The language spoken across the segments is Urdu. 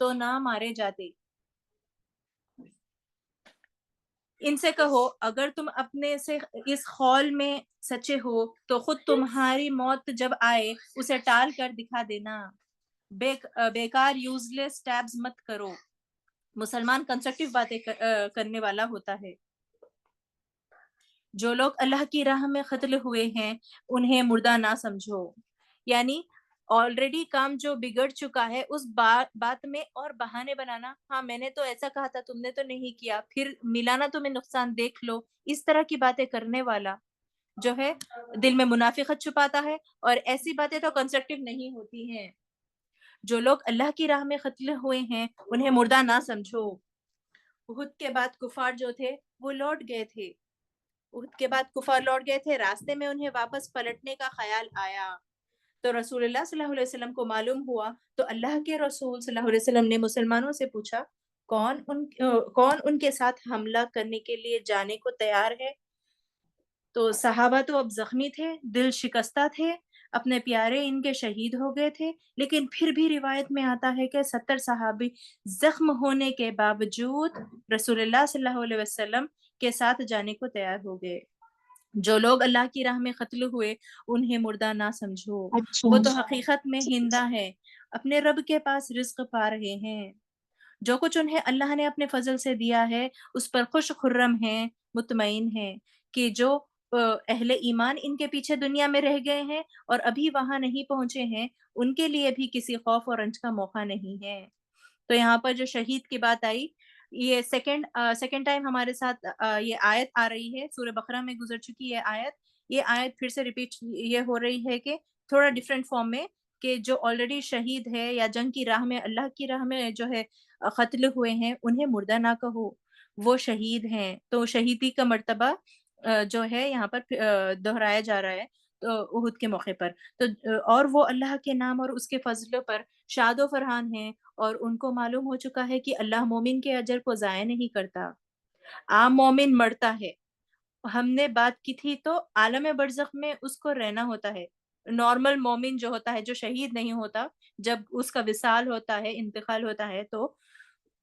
تو نہ مارے جاتے. ان سے کہو اگر تم اپنے سے اس قول میں سچے ہو تو خود تمہاری موت جب آئے اسے ٹال کر دکھا دینا. بیکار یوز لیس ٹیبز مت کرو. مسلمان کنسٹرکٹیو باتیں کرنے والا ہوتا ہے. جو لوگ اللہ کی راہ میں قتل ہوئے ہیں انہیں مردہ نہ سمجھو. یعنی آلریڈی کام جو بگڑ چکا ہے اس بات میں اور بہانے بنانا, ہاں میں نے تو ایسا کہا تھا تم نے تو نہیں کیا, پھر ملانا تمہیں نقصان دیکھ لو, اس طرح کی باتیں کرنے والا جو ہے دل میں منافقت چھپاتا ہے, اور ایسی باتیں تو کنسٹرکٹیو نہیں ہوتی ہیں. جو لوگ اللہ کی راہ میں قتل ہوئے ہیں انہیں مردہ نہ سمجھو. احد کے بعد کفار جو تھے وہ لوٹ گئے تھے. احد کے بعد کفار لوٹ گئے تھے, راستے میں انہیں واپس پلٹنے کا خیال آیا تو رسول اللہ صلی اللہ علیہ وسلم کو معلوم ہوا, تو اللہ کے رسول صلی اللہ علیہ وسلم نے مسلمانوں سے پوچھا کون ان کے ساتھ حملہ کرنے کے لیے جانے کو تیار ہے. تو صحابہ تو اب زخمی تھے, دل شکستہ تھے, اپنے پیارے ان کے شہید ہو گئے تھے, لیکن پھر بھی روایت میں آتا ہے کہ 70 صحابی زخم ہونے کے باوجود رسول اللہ صلی اللہ علیہ وسلم کے ساتھ جانے کو تیار ہو گئے. جو لوگ اللہ کی راہ میں قتل ہوئے انہیں مردہ نہ سمجھو, وہ تو حقیقت میں ہندہ ہے, اپنے رب کے پاس رزق پا رہے ہیں. جو کچھ انہیں اللہ نے اپنے فضل سے دیا ہے اس پر خوش خرم ہیں, مطمئن ہیں کہ جو اہل ایمان ان کے پیچھے دنیا میں رہ گئے ہیں اور ابھی وہاں نہیں پہنچے ہیں ان کے لیے بھی کسی خوف اور رنج کا موقع نہیں ہے. تو یہاں پر جو شہید کی بات آئی, یہ سیکنڈ ٹائم ہمارے ساتھ یہ آیت آ رہی ہے. سورہ بقرہ میں گزر چکی ہے یہ آیت پھر سے ریپیٹ یہ ہو رہی ہے کہ تھوڑا ڈفرینٹ فارم میں, کہ جو آلریڈی شہید ہے یا جنگ کی راہ میں اللہ کی راہ میں جو ہے قتل ہوئے ہیں انہیں مردہ نہ کہو, وہ شہید ہیں. تو شہیدی کا مرتبہ جو ہے یہاں پر دہرایا جا رہا ہے تو احد کے موقع پر. تو اور وہ اللہ کے نام اور اس کے فضلوں پر شاد و فرحان ہیں, اور ان کو معلوم ہو چکا ہے کہ اللہ مومن کے اجر کو ضائع نہیں کرتا. عام مومن مرتا ہے, ہم نے بات کی تھی, تو عالم برزخ میں اس کو رہنا ہوتا ہے. نارمل مومن جو ہوتا ہے, جو شہید نہیں ہوتا, جب اس کا وصال ہوتا ہے, انتقال ہوتا ہے, تو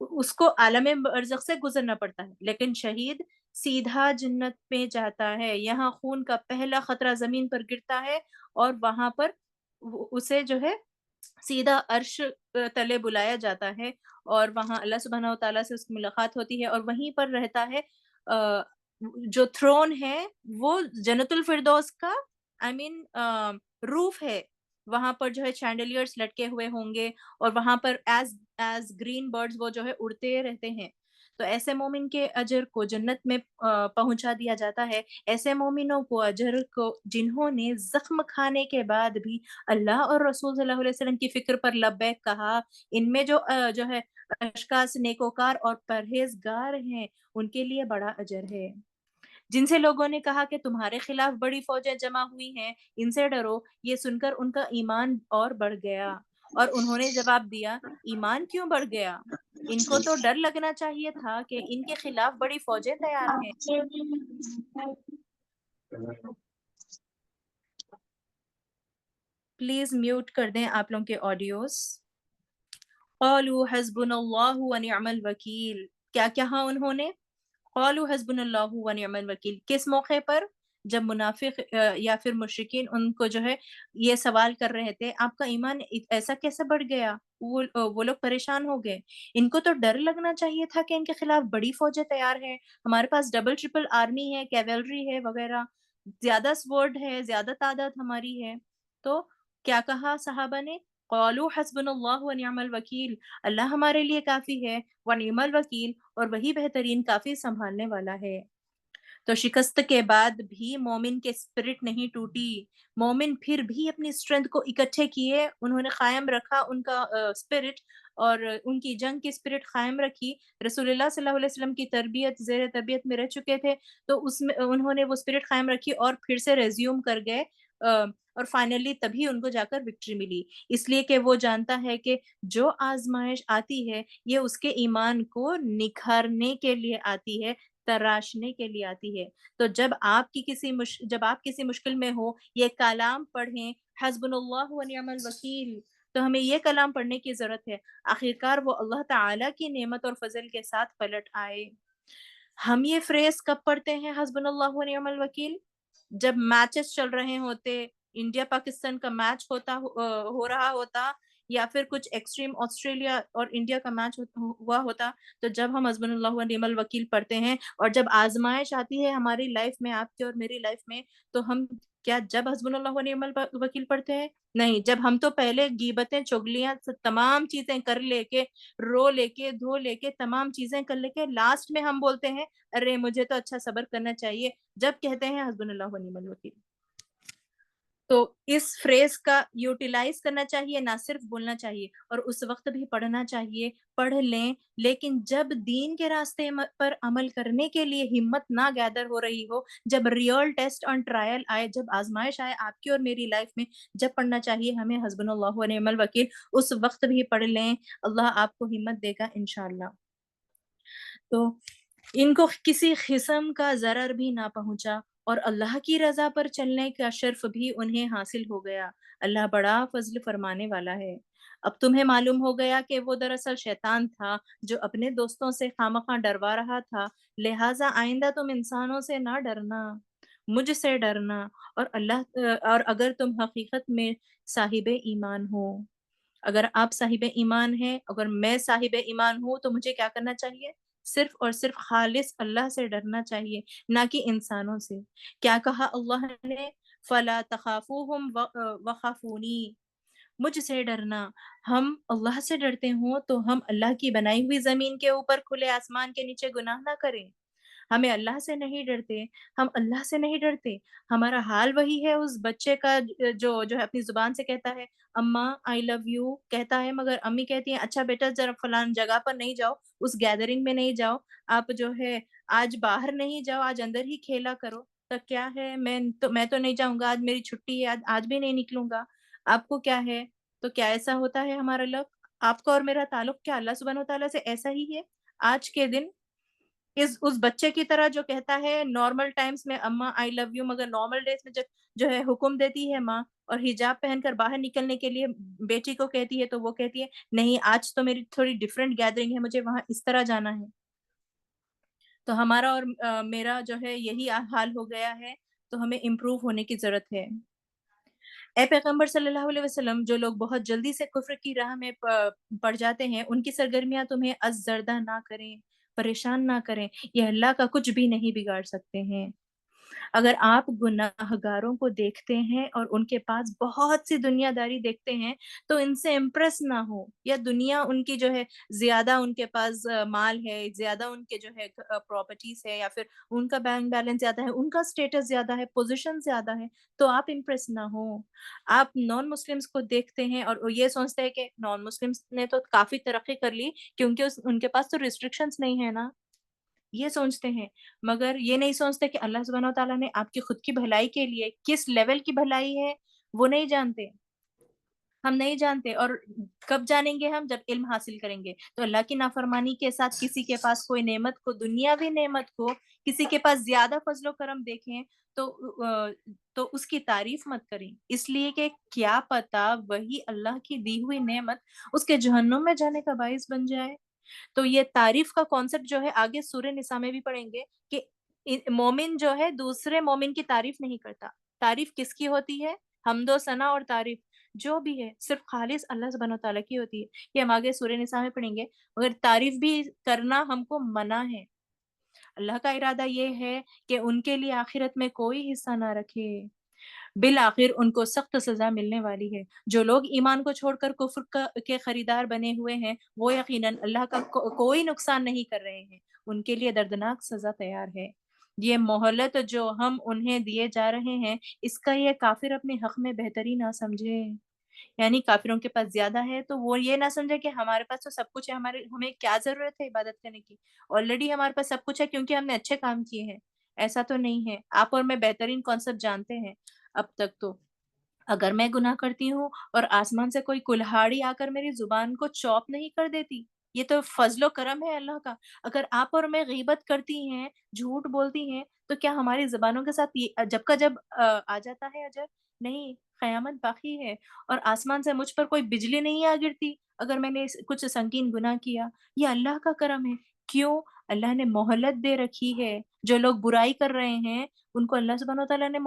اس کو عالم برزخ سے گزرنا پڑتا ہے. لیکن شہید سیدھا جنت میں جاتا ہے, یہاں خون کا پہلا خطرہ زمین پر گرتا ہے اور وہاں پر اسے جو ہے سیدھا عرش تلے بلایا جاتا ہے, اور وہاں اللہ سبحانہ و تعالیٰ سے اس کی ملاقات ہوتی ہے, اور وہیں پر رہتا ہے. جو تھرون ہے وہ جنت الفردوس کا روف ہے, وہاں پر جو ہے چینڈلیئرز لٹکے ہوئے ہوں گے, اور وہاں پر ایز گرین برڈز وہ جو ہے اڑتے رہتے ہیں. تو ایسے مومن کے اجر کو جنت میں پہنچا دیا جاتا ہے. ایسے مومنوں کو اجر کو جنہوں نے زخم کھانے کے بعد بھی اللہ اور رسول صلی اللہ علیہ وسلم کی فکر پر لبیک کہا, ان میں جو ہے اشخاص نیکوکار اور پرہیزگار ہیں ان کے لیے بڑا اجر ہے. جن سے لوگوں نے کہا کہ تمہارے خلاف بڑی فوجیں جمع ہوئی ہیں, ان سے ڈرو, یہ سن کر ان کا ایمان اور بڑھ گیا. اور انہوں نے جواب دیا, ایمان کیوں بڑھ گیا؟ ان کو تو ڈر لگنا چاہیے تھا کہ ان کے خلاف بڑی فوجیں تیار ہیں. پلیز میوٹ کر دیں آپ لوگوں کے آڈیوز. قالوا حسبنا اللہ ونعم الوکیل. کیا کہا انہوں نے؟ قالوا حسبنا اللہ ونعم الوکیل. کس موقع پر؟ جب منافق یا پھر مشرکین ان کو جو ہے یہ سوال کر رہے تھے, آپ کا ایمان ایسا کیسے بڑھ گیا؟ وہ لوگ پریشان ہو گئے. ان کو تو ڈر لگنا چاہیے تھا کہ ان کے خلاف بڑی فوجیں تیار ہیں, ہمارے پاس ڈبل ٹرپل آرمی ہے, کیولری ہے وغیرہ, زیادہ سورڈ ہے, زیادہ تعداد ہماری ہے. تو کیا کہا صحابہ نے؟ قالوا حسبنا اللہ ونعم الوکیل. اللہ ہمارے لیے کافی ہے, ونعم الوکیل, اور وہی بہترین کافی سنبھالنے والا ہے. تو شکست کے بعد بھی مومن کے اسپرٹ نہیں ٹوٹی. مومن پھر بھی اپنی اسٹرینتھ کو اکٹھے کیے, انہوں نے قائم رکھا ان کا اسپرٹ, اور ان کی جنگ کی اسپرٹ قائم رکھی. رسول اللہ صلی اللہ علیہ وسلم کی تربیت زیر تربیت میں رہ چکے تھے, تو اس میں انہوں نے وہ اسپرٹ قائم رکھی اور پھر سے ریزیوم کر گئے, اور فائنلی تبھی ان کو جا کر وکٹری ملی. اس لیے کہ وہ جانتا ہے کہ جو آزمائش آتی ہے یہ اس کے ایمان کو نکھارنے کے لیے آتی ہے, تراشنے کے لیے آتی ہے. تو جب آپ کسی مشکل میں ہو, یہ کلام پڑھیں, حسبنا اللہ ونعم الوکیل, تو ہمیں یہ کلام پڑھنے کی ضرورت ہے، آخرکار وہ اللہ تعالیٰ کی نعمت اور فضل کے ساتھ پلٹ آئے۔ ہم یہ فریز کب پڑھتے ہیں حسبنا اللہ و نعم الوکیل؟ جب میچز چل رہے ہوتے، انڈیا پاکستان کا میچ ہو رہا ہوتا، یا پھر کچھ ایکسٹریم آسٹریلیا اور انڈیا کا میچ ہوا ہوتا، تو جب ہم حسبنا اللہ و نعم الوکیل پڑھتے ہیں، اور جب آزمائش آتی ہے ہماری لائف میں، آپ کی اور میری لائف میں، تو ہم کیا جب حسبنا اللہ و نعم الوکیل پڑھتے ہیں؟ نہیں، جب ہم تو پہلے غیبتیں، چغلیاں، تمام چیزیں کر لے کے، رو لے کے، دھو لے کے، تمام چیزیں کر لے کے، لاسٹ میں ہم بولتے ہیں ارے مجھے تو اچھا صبر کرنا چاہیے، جب کہتے ہیں حسبنا اللہ و نعم الوکیل۔ تو اس فریز کا یوٹیلائز کرنا چاہیے، نہ صرف بولنا چاہیے، اور اس وقت بھی پڑھنا چاہیے، پڑھ لیں، لیکن جب دین کے راستے پر عمل کرنے کے لیے ہمت نہ گیدر ہو رہی ہو، جب ریئل ٹیسٹ اور ٹرائل آئے، جب آزمائش آئے آپ کی اور میری لائف میں، جب پڑھنا چاہیے ہمیں حسبنا اللہ و نعم الوکیل، اس وقت بھی پڑھ لیں، اللہ آپ کو ہمت دے گا انشاءاللہ۔ تو ان کو کسی قسم کا ضرر بھی نہ پہنچا، اور اللہ کی رضا پر چلنے کا شرف بھی انہیں حاصل ہو گیا۔ اللہ بڑا فضل فرمانے والا ہے۔ اب تمہیں معلوم ہو گیا کہ وہ دراصل شیطان تھا جو اپنے دوستوں سے خامخواہ ڈروا رہا تھا، لہٰذا آئندہ تم انسانوں سے نہ ڈرنا، مجھ سے ڈرنا، اور اگر تم حقیقت میں صاحب ایمان ہو۔ اگر آپ صاحب ایمان ہیں، اگر میں صاحب ایمان ہوں، تو مجھے کیا کرنا چاہیے؟ صرف اور صرف خالص اللہ سے ڈرنا چاہیے، نہ کہ انسانوں سے۔ کیا کہا اللہ نے؟ فَلَا تَخَافُوهُمْ وَخَافُونِي، مجھ سے ڈرنا۔ ہم اللہ سے ڈرتے ہوں تو ہم اللہ کی بنائی ہوئی زمین کے اوپر کھلے آسمان کے نیچے گناہ نہ کریں۔ ہمیں اللہ سے نہیں ڈرتے، ہم اللہ سے نہیں ڈرتے۔ ہمارا حال وہی ہے اس بچے کا جو ہے اپنی زبان سے کہتا ہے اماں آئی لو یو کہتا ہے، مگر امی کہتی ہیں اچھا بیٹا ذرا فلان جگہ پر نہیں جاؤ، اس گیدرنگ میں نہیں جاؤ، آپ جو ہے آج باہر نہیں جاؤ، آج اندر ہی کھیلا کرو۔ تو کیا ہے، میں تو نہیں جاؤں گا، آج میری چھٹی ہے، آج بھی نہیں نکلوں گا۔ آپ کو کیا ہے؟ تو کیا ایسا ہوتا ہے ہمارا لوگ؟ آپ کا اور میرا تعلق کیا اللہ سبحانہ وتعالیٰ سے ایسا ہی ہے؟ آج کے دن اس بچے کی طرح جو کہتا ہے نارمل ٹائمز میں اماں آئی لو یو، مگر نارمل ڈیز میں جو ہے حکم دیتی ہے ماں، اور حجاب پہن کر باہر نکلنے کے لیے بیٹی کو کہتی ہے، تو وہ کہتی ہے نہیں آج تو میری تھوڑی ڈیفرنٹ گیدرنگ ہے، مجھے وہاں اس طرح جانا ہے۔ تو ہمارا اور میرا جو ہے یہی حال ہو گیا ہے، تو ہمیں امپروو ہونے کی ضرورت ہے۔ اے پیغمبر صلی اللہ علیہ وسلم، جو لوگ بہت جلدی سے کفر کی راہ میں پڑ جاتے ہیں، ان کی سرگرمیاں تمہیں ازردہ نہ کریں، پریشان نہ کریں، یہ اللہ کا کچھ بھی نہیں بگاڑ سکتے ہیں۔ اگر آپ گناہگاروں کو دیکھتے ہیں اور ان کے پاس بہت سی دنیا داری دیکھتے ہیں، تو ان سے امپریس نہ ہو، یا دنیا ان کی جو ہے زیادہ ان کے پاس مال ہے، زیادہ ان کے جو ہے پراپرٹیز ہے، یا پھر ان کا بینک بیلنس زیادہ ہے، ان کا سٹیٹس زیادہ ہے، پوزیشن زیادہ ہے، تو آپ امپریس نہ ہو۔ آپ نان مسلمس کو دیکھتے ہیں اور یہ سوچتے ہیں کہ نان مسلمس نے تو کافی ترقی کر لی کیونکہ ان کے پاس تو ریسٹرکشنز نہیں ہے نا، یہ سوچتے ہیں، مگر یہ نہیں سوچتے کہ اللہ سبحانہ وتعالیٰ نے آپ کی خود کی بھلائی کے لیے کس لیول کی بھلائی ہے وہ نہیں جانتے، ہم نہیں جانتے، اور کب جانیں گے ہم؟ جب علم حاصل کریں گے۔ تو اللہ کی نافرمانی کے ساتھ کسی کے پاس کوئی نعمت کو، دنیاوی نعمت کو، کسی کے پاس زیادہ فضل و کرم دیکھیں تو تو اس کی تعریف مت کریں، اس لیے کہ کیا پتا وہی اللہ کی دی ہوئی نعمت اس کے جہنم میں جانے کا باعث بن جائے۔ تو یہ تعریف کا کانسیپٹ جو ہے آگے سورہ نساء میں بھی پڑھیں گے کہ مومن جو ہے دوسرے مومن کی تعریف نہیں کرتا۔ تعریف کس کی ہوتی ہے؟ حمد و ثنا اور تعریف جو بھی ہے صرف خالص اللہ سبحانہ و تعالیٰ کی ہوتی ہے، یہ ہم آگے سورہ نساء میں پڑھیں گے، مگر تعریف بھی کرنا ہم کو منع ہے۔ اللہ کا ارادہ یہ ہے کہ ان کے لیے آخرت میں کوئی حصہ نہ رکھے، بالآخر ان کو سخت سزا ملنے والی ہے۔ جو لوگ ایمان کو چھوڑ کر کفر کے خریدار بنے ہوئے ہیں، وہ یقیناً اللہ کا کوئی نقصان نہیں کر رہے ہیں، ان کے لیے دردناک سزا تیار ہے۔ یہ مہلت جو ہم انہیں دیے جا رہے ہیں، اس کا یہ کافر اپنے حق میں بہتری نہ سمجھے، یعنی کافروں کے پاس زیادہ ہے تو وہ یہ نہ سمجھے کہ ہمارے پاس تو سب کچھ ہے، ہمیں کیا ضرورت ہے عبادت کرنے کی، آلریڈی ہمارے پاس سب کچھ ہے کیونکہ ہم نے اچھے کام کیے ہیں۔ ایسا تو نہیں ہے، آپ اور میں بہترین کانسیپٹ جانتے ہیں اب تک تو۔ اگر میں گناہ کرتی ہوں اور آسمان سے کوئی کلہاڑی آ کر میری زبان کو چاپ نہیں کر دیتی، یہ تو فضل و کرم ہے اللہ کا۔ اگر آپ اور میں غیبت کرتی ہیں، جھوٹ بولتی ہیں، تو کیا ہماری زبانوں کے ساتھ جب کا جب آ جاتا ہے اجر؟ نہیں، قیامت باقی ہے، اور آسمان سے مجھ پر کوئی بجلی نہیں آ گرتی اگر میں نے کچھ سنگین گناہ کیا۔ یہ اللہ کا کرم ہے۔ کیوں؟ اللہ نے مہلت دے رکھی ہے۔ جو لوگ برائی کر رہے ہیں ان کو اللہ سبحانہ وتعالیٰ نے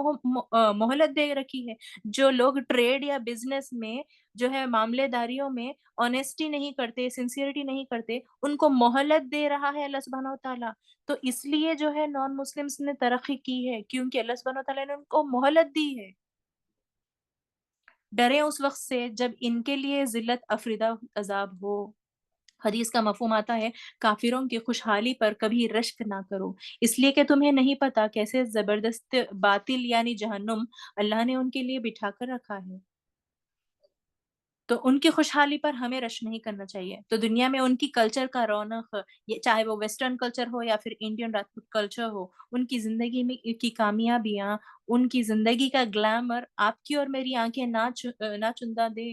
مہلت دے رکھی ہے۔ جو لوگ ٹریڈ یا بزنس میں جو ہے معاملے داریوں میں آنےسٹی نہیں کرتے، سنسیئرٹی نہیں کرتے، ان کو مہلت دے رہا ہے اللہ سبحانہ وتعالیٰ۔ تو اس لیے جو ہے نان مسلمس نے ترقی کی ہے، کیونکہ اللہ سبحانہ وتعالیٰ نے ان کو مہلت دی ہے۔ ڈریں اس وقت سے جب ان کے لیے ذلت افریدہ عذاب ہو۔ حدیث کا مفہوم آتا ہے کافروں کی خوشحالی پر کبھی رشک نہ کرو، اس لیے کہ تمہیں نہیں پتا کیسے زبردست باطل یعنی جہنم اللہ نے ان کے لیے بٹھا کر رکھا ہے۔ تو ان کی خوشحالی پر ہمیں رشک نہیں کرنا چاہیے۔ تو دنیا میں ان کی کلچر کا رونق، چاہے وہ ویسٹرن کلچر ہو یا پھر انڈین راجپوت کلچر ہو، ان کی زندگی میں کی کامیابیاں، ان کی زندگی کا گلیمر آپ کی اور میری آنکھیں نہ چندہ دے۔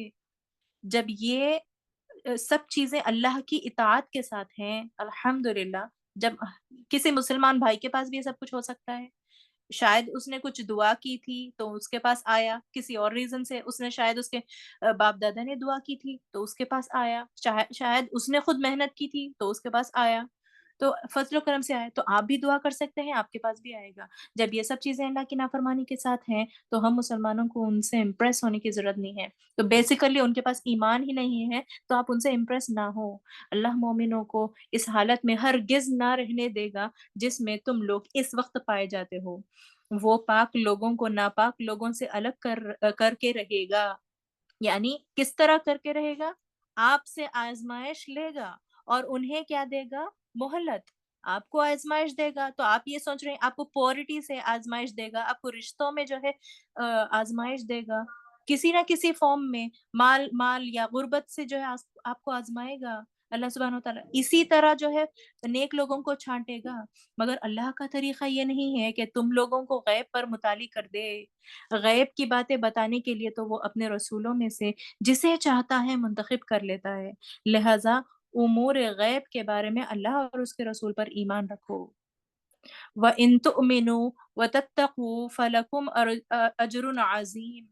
جب یہ سب چیزیں اللہ کی اطاعت کے ساتھ ہیں، الحمدللہ، جب کسی مسلمان بھائی کے پاس بھی یہ سب کچھ ہو سکتا ہے۔ شاید اس نے کچھ دعا کی تھی تو اس کے پاس آیا، کسی اور ریزن سے اس نے، شاید اس کے باپ دادا نے دعا کی تھی تو اس کے پاس آیا، شاید اس نے خود محنت کی تھی تو اس کے پاس آیا، تو فضل و کرم سے آیا۔ تو آپ بھی دعا کر سکتے ہیں، آپ کے پاس بھی آئے گا۔ جب یہ سب چیزیں اللہ کی نافرمانی کے ساتھ ہیں تو ہم مسلمانوں کو ان سے امپریس ہونے کی ضرورت نہیں ہے۔ تو بیسیکلی ان کے پاس ایمان ہی نہیں ہے تو آپ ان سے امپریس نہ ہو۔ اللہ مومنوں کو اس حالت میں ہرگز نہ رہنے دے گا جس میں تم لوگ اس وقت پائے جاتے ہو۔ وہ پاک لوگوں کو ناپاک لوگوں سے الگ کر کے رہے گا۔ یعنی کس طرح کر کے رہے گا؟ آپ سے آزمائش لے گا اور انہیں کیا دے گا؟ مہلت۔ آپ کو آزمائش دے گا تو آپ یہ سوچ رہے ہیں آپ کو پورٹی سے آزمائش دے گا، آپ کو رشتوں میں جو ہے آزمائش دے گا، کسی نہ کسی فارم میں، مال یا غربت سے جو ہے آپ کو آزمائے گا اللہ سبحانہ وتعالیٰ۔ اسی طرح جو ہے نیک لوگوں کو چھانٹے گا، مگر اللہ کا طریقہ یہ نہیں ہے کہ تم لوگوں کو غیب پر مطلع کر دے۔ غیب کی باتیں بتانے کے لیے تو وہ اپنے رسولوں میں سے جسے چاہتا ہے منتخب کر لیتا ہے، لہذا امور غیب کے بارے میں اللہ اور اس کے رسول پر ایمان رکھو۔ وَإِن تُؤْمِنُوا وَتَتَّقُوا فَلَكُمْ أَجْرٌ عَظِيمٌ،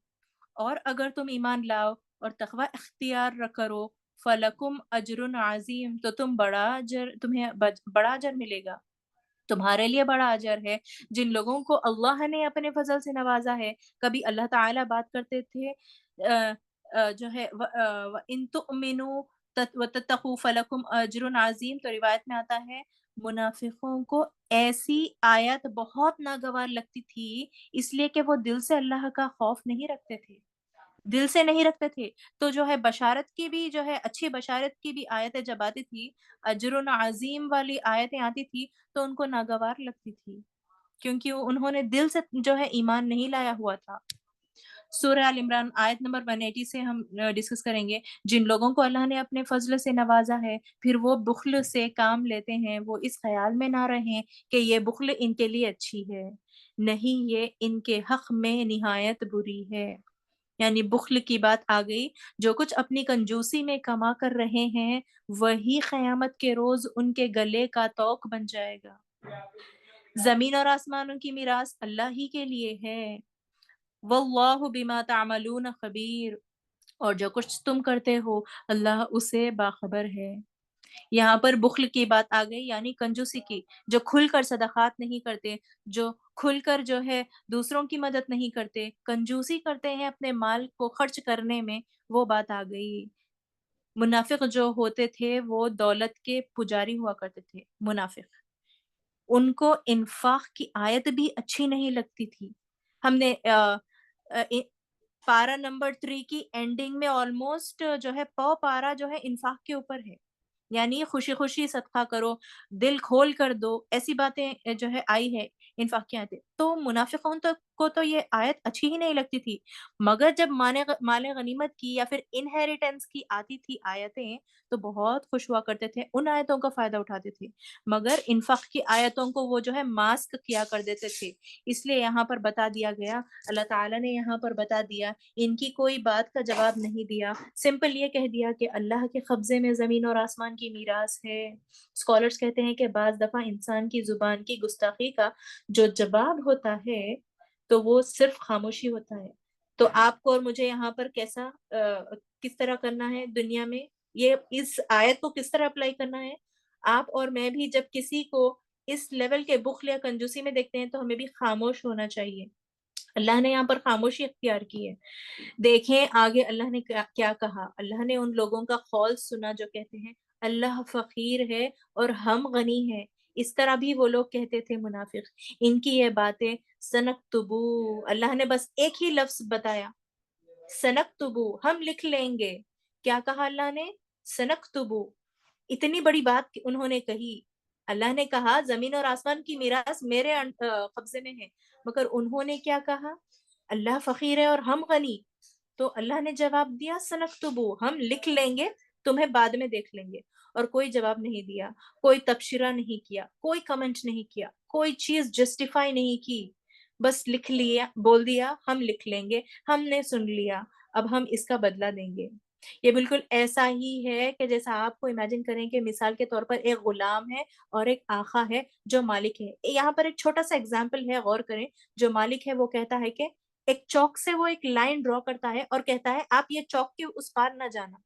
اور اگر تم ایمان لاؤ اور تقوی اختیار کرو، فَلَكُمْ أَجْرٌ عَظِيمٌ، تو تمہیں بڑا اجر ملے گا، تمہارے لیے بڑا اجر ہے۔ جن لوگوں کو اللہ نے اپنے فضل سے نوازا ہے، کبھی اللہ تعالیٰ بات کرتے تھے جو ہے وَإِن تُؤْمِنُوا وَتَتَّقُوا فَلَكُمْ أَجْرٌ عَظِيمٌ، تو روایت میں آتا ہے منافقوں کو ایسی آیت بہت ناگوار لگتی تھی، اس لیے کہ وہ دل سے اللہ کا خوف نہیں رکھتے تھے، دل سے نہیں رکھتے تھے۔ تو جو ہے بشارت کی بھی، جو ہے اچھی بشارت کی بھی آیتیں جب آتی تھی، اجر عظیم والی آیتیں آتی تھی تو ان کو ناگوار لگتی تھی، کیونکہ انہوں نے دل سے جو ہے ایمان نہیں لایا ہوا تھا۔ سورہ آل عمران آیت نمبر 180 سے ہم ڈسکس کریں گے۔ جن لوگوں کو اللہ نے اپنے فضل سے نوازا ہے پھر وہ بخل سے کام لیتے ہیں، وہ اس خیال میں نہ رہیں کہ یہ بخل ان کے لیے اچھی ہے، نہیں، یہ ان کے حق میں نہایت بری ہے۔ یعنی بخل کی بات آ گئی، جو کچھ اپنی کنجوسی میں کما کر رہے ہیں وہی قیامت کے روز ان کے گلے کا توق بن جائے گا۔ زمین اور آسمانوں کی میراث اللہ ہی کے لیے ہے، واللہ بما تعملون خبیر، اور جو کچھ تم کرتے ہو اللہ اسے باخبر ہے۔ یہاں پر بخل کی بات آ گئی، یعنی کنجوسی کی، جو کھل کر صدقات نہیں کرتے، جو کھل کر جو ہے دوسروں کی مدد نہیں کرتے، کنجوسی کرتے ہیں اپنے مال کو خرچ کرنے میں، وہ بات آ گئی۔ منافق جو ہوتے تھے وہ دولت کے پجاری ہوا کرتے تھے، منافق، ان کو انفاق کی آیت بھی اچھی نہیں لگتی تھی۔ ہم نے پارا نمبر 3 کی اینڈنگ میں آلموسٹ جو ہے پارا جو ہے انفاق کے اوپر ہے، یعنی خوشی خوشی صدقہ کرو، دل کھول کر دو، ایسی باتیں جو ہے آئی ہے انفاق کی آیتیں۔ تو منافقوں کو تو یہ آیت اچھی ہی نہیں لگتی تھی، مگر جب مال غنیمت کی یا پھر انہیریٹنس کی آتی تھی آیتیں تو بہت خوش ہوا کرتے تھے، ان آیتوں کا فائدہ اٹھاتے تھے، مگر انفاق کی آیتوں کو وہ جو ہے ماسک کیا کر دیتے تھے۔ اس لیے یہاں پر بتا دیا گیا، اللہ تعالیٰ نے یہاں پر بتا دیا، ان کی کوئی بات کا جواب نہیں دیا، سمپل یہ کہہ دیا کہ اللہ کے قبضے میں زمین اور آسمان کی میراث ہے۔ اسکالرز کہتے ہیں کہ بعض دفعہ انسان کی زبان کی گستاخی کا جو جواب ہوتا ہے تو وہ صرف خاموشی ہوتا ہے، تو آپ کو اور مجھے یہاں پر کیسا کس طرح کرنا ہے دنیا میں، یہ اس آیت کو کس طرح اپلائی کرنا ہے؟ آپ اور میں بھی جب کسی کو اس لیول کے بخل یا کنجوسی میں دیکھتے ہیں تو ہمیں بھی خاموش ہونا چاہیے. اللہ نے یہاں پر خاموشی اختیار کی ہے. دیکھیں آگے اللہ نے کیا کہا. اللہ نے ان لوگوں کا قول سنا جو کہتے ہیں اللہ فقیر ہے اور ہم غنی ہیں. اس طرح بھی وہ لوگ کہتے تھے منافق. ان کی یہ باتیں سنکتبو، اللہ نے بس ایک ہی لفظ بتایا، سنکتبو، ہم لکھ لیں گے. کیا کہا اللہ نے؟ سنکتبو. اتنی بڑی بات انہوں نے کہی. اللہ نے کہا زمین اور آسمان کی میراث میرے قبضے میں ہے، مگر انہوں نے کیا کہا؟ اللہ فقیر ہے اور ہم غنی. تو اللہ نے جواب دیا سنکتبو، ہم لکھ لیں گے، تمہیں بعد میں دیکھ لیں گے. اور کوئی جواب نہیں دیا، کوئی تبصرہ نہیں کیا، کوئی کمنٹ نہیں کیا، کوئی چیز جسٹیفائی نہیں کی. بس لکھ لیا، بول دیا ہم لکھ لیں گے، ہم نے سن لیا، اب ہم اس کا بدلہ دیں گے. یہ بالکل ایسا ہی ہے کہ جیسا آپ کو امیجن کریں کہ مثال کے طور پر ایک غلام ہے اور ایک آقا ہے جو مالک ہے. یہاں پر ایک چھوٹا سا ایگزامپل ہے، غور کریں. جو مالک ہے وہ کہتا ہے کہ ایک چوک سے وہ ایک لائن ڈرا کرتا ہے اور کہتا ہے آپ یہ چوک کے اس پار نہ جانا.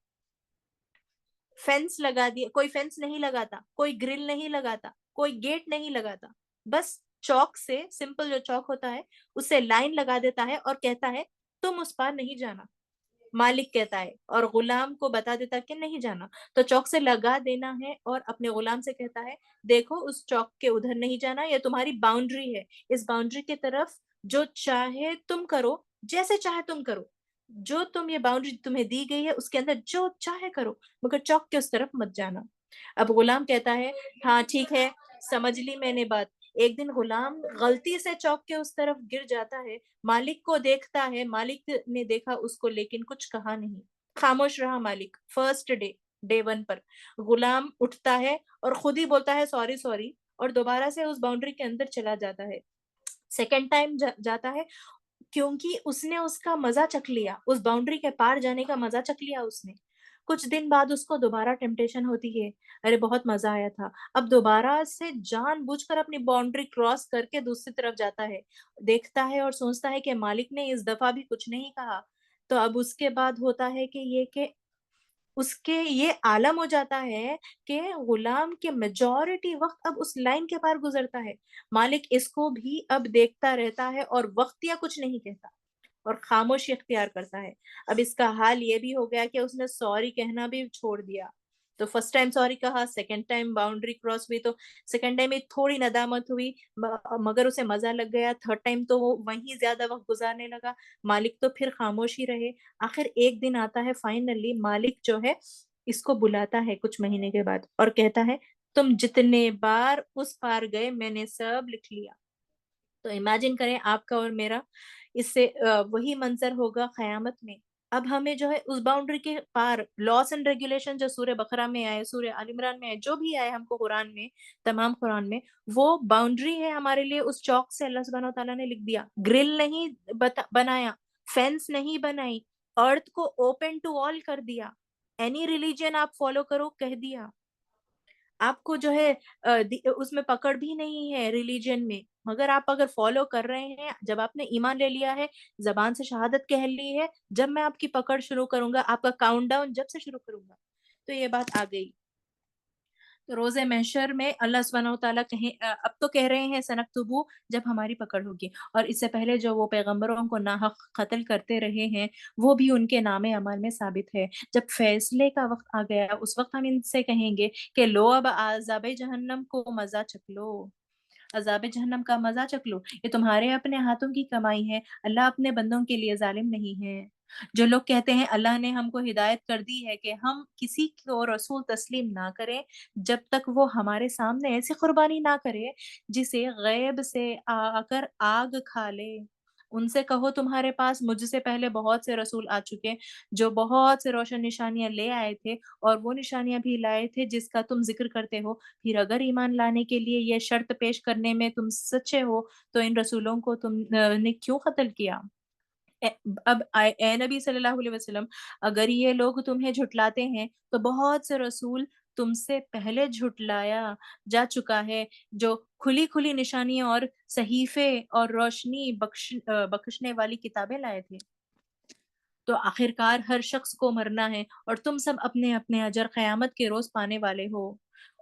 فینس لگا دیا، کوئی فینس نہیں لگاتا، کوئی گرل نہیں لگاتا، کوئی گیٹ نہیں لگاتا، بس چوک سے، سمپل جو چوک ہوتا ہے اسے لائن لگا دیتا ہے اور کہتا ہے تم اس پار نہیں جانا. مالک کہتا ہے اور غلام کو بتا دیتا کہ نہیں جانا. تو چوک سے لگا دینا ہے اور اپنے غلام سے کہتا ہے دیکھو اس چوک کے ادھر نہیں جانا، یہ تمہاری باؤنڈری ہے، اس باؤنڈری کی طرف جو چاہے تم کرو، جیسے چاہے تم کرو، جو تم یہ باؤنڈری تمہیں دی گئی ہے اس کے اندر جو چاہے کرو، مگر چوک کے اس طرف مت جانا. اب غلام کہتا ہے ہاں ٹھیک ہے، سمجھ لی میں نے بات. ایک دن غلام غلطی سے چوک کے اس طرف گر جاتا ہے، مالک کو دیکھتا ہے، مالک نے دیکھا اس کو لیکن کچھ کہا نہیں، خاموش رہا مالک. فرسٹ ڈے 1 پر غلام اٹھتا ہے اور خود ہی بولتا ہے سوری سوری، اور دوبارہ سے اس باؤنڈری کے اندر چلا جاتا ہے. سیکنڈ ٹائم جاتا ہے کیونکہ اس نے اس کا مزہ چکھ لیا، اس باؤنڈری کے پار جانے کا مزہ چکھ لیا اس نے. کچھ دن بعد اس کو دوبارہ ٹیمپٹیشن ہوتی ہے، ارے بہت مزہ آیا تھا، اب دوبارہ سے جان بوجھ کر اپنی باؤنڈری کراس کر کے دوسری طرف جاتا ہے. دیکھتا ہے اور سوچتا ہے کہ مالک نے اس دفعہ بھی کچھ نہیں کہا. تو اب اس کے بعد ہوتا ہے کہ اس کے یہ عالم ہو جاتا ہے کہ غلام کے میجورٹی وقت اب اس لائن کے پار گزرتا ہے. مالک اس کو بھی اب دیکھتا رہتا ہے اور وقت یا کچھ نہیں کہتا اور خاموشی اختیار کرتا ہے. اب اس کا حال یہ بھی ہو گیا کہ اس نے سوری کہنا بھی چھوڑ دیا. تو فرسٹ ٹائم سوری کہا، سیکنڈ ٹائم باؤنڈری کراس ہوئی تو سیکنڈ ٹائم میں تھوڑی ندامت ہوئی مگر اسے مزہ لگ گیا. تھرڈ ٹائم تو وہ وہیں زیادہ وقت گزارنے لگا. مالک تو پھر خاموش ہی رہے. آخر ایک دن آتا ہے فائنلی مالک جو ہے اس کو بلاتا ہے کچھ مہینے کے بعد اور کہتا ہے تم جتنے بار اس پار گئے میں نے سب لکھ لیا. تو امیجن کریں آپ کا اور میرا، اس سے وہی منظر ہوگا قیامت میں. اب ہمیں جو ہے اس باؤنڈری کے پار لاس اینڈ ریگولیشن جو سورہ بقرہ میں آئے، سورہ آل عمران میں آئے، جو بھی آئے ہم کو قرآن میں، تمام قرآن میں وہ باؤنڈری ہے ہمارے لیے. اس چوک سے اللہ سبحانہ وتعالیٰ نے لکھ دیا. گرل نہیں بنایا، فینس نہیں بنائی، ارتھ کو اوپن ٹو آل کر دیا. اینی ریلیجن آپ فالو کرو کہہ دیا. آپ کو جو ہے اس میں پکڑ بھی نہیں ہے ریلیجن میں، مگر آپ اگر فالو کر رہے ہیں، جب آپ نے ایمان لے لیا ہے، زبان سے شہادت کہہ لی ہے، جب میں آپ کی پکڑ شروع کروں گا، آپ کا کاؤنٹ ڈاؤن جب سے شروع کروں گا. تو یہ بات آ گئی. تو روز محشر میں اللہ سبحانہ وتعالیٰ اب تو کہہ رہے ہیں سنکتبو جب ہماری پکڑ ہوگی. اور اس سے پہلے جو وہ پیغمبروں کو ناحق قتل کرتے رہے ہیں وہ بھی ان کے نام اعمال میں ثابت ہے. جب فیصلے کا وقت آ گیا اس وقت ہم ان سے کہیں گے کہ لو اب عذاب جہنم کو مزہ چکھ لو، عذاب جہنم کا مزہ چکھ لو، یہ تمہارے اپنے ہاتھوں کی کمائی ہے، اللہ اپنے بندوں کے لیے ظالم نہیں ہے. جو لوگ کہتے ہیں اللہ نے ہم کو ہدایت کر دی ہے کہ ہم کسی کو رسول تسلیم نہ کریں جب تک وہ ہمارے سامنے ایسی قربانی نہ کرے جسے غیب سے آ کر آگ کھا لے. ان سے کہو تمہارے پاس مجھ سے پہلے بہت سے رسول آ چکے جو بہت سے روشن نشانیاں لے آئے تھے اور وہ نشانیاں بھی لائے تھے جس کا تم ذکر کرتے ہو. پھر اگر ایمان لانے کے لیے یہ شرط پیش کرنے میں تم سچے ہو تو ان رسولوں کو تم نے کیوں قتل کیا؟ اب اے نبی صلی اللہ علیہ وسلم، اگر یہ لوگ تمہیں جھٹلاتے ہیں تو بہت سے رسول تم سے پہلے جھٹلایا جا چکا ہے جو کھلی کھلی نشانیاں اور صحیفے اور روشنی بخشنے والی کتابیں لائے تھے. تو آخرکار ہر شخص کو مرنا ہے اور تم سب اپنے اپنے اجر قیامت کے روز پانے والے ہو۔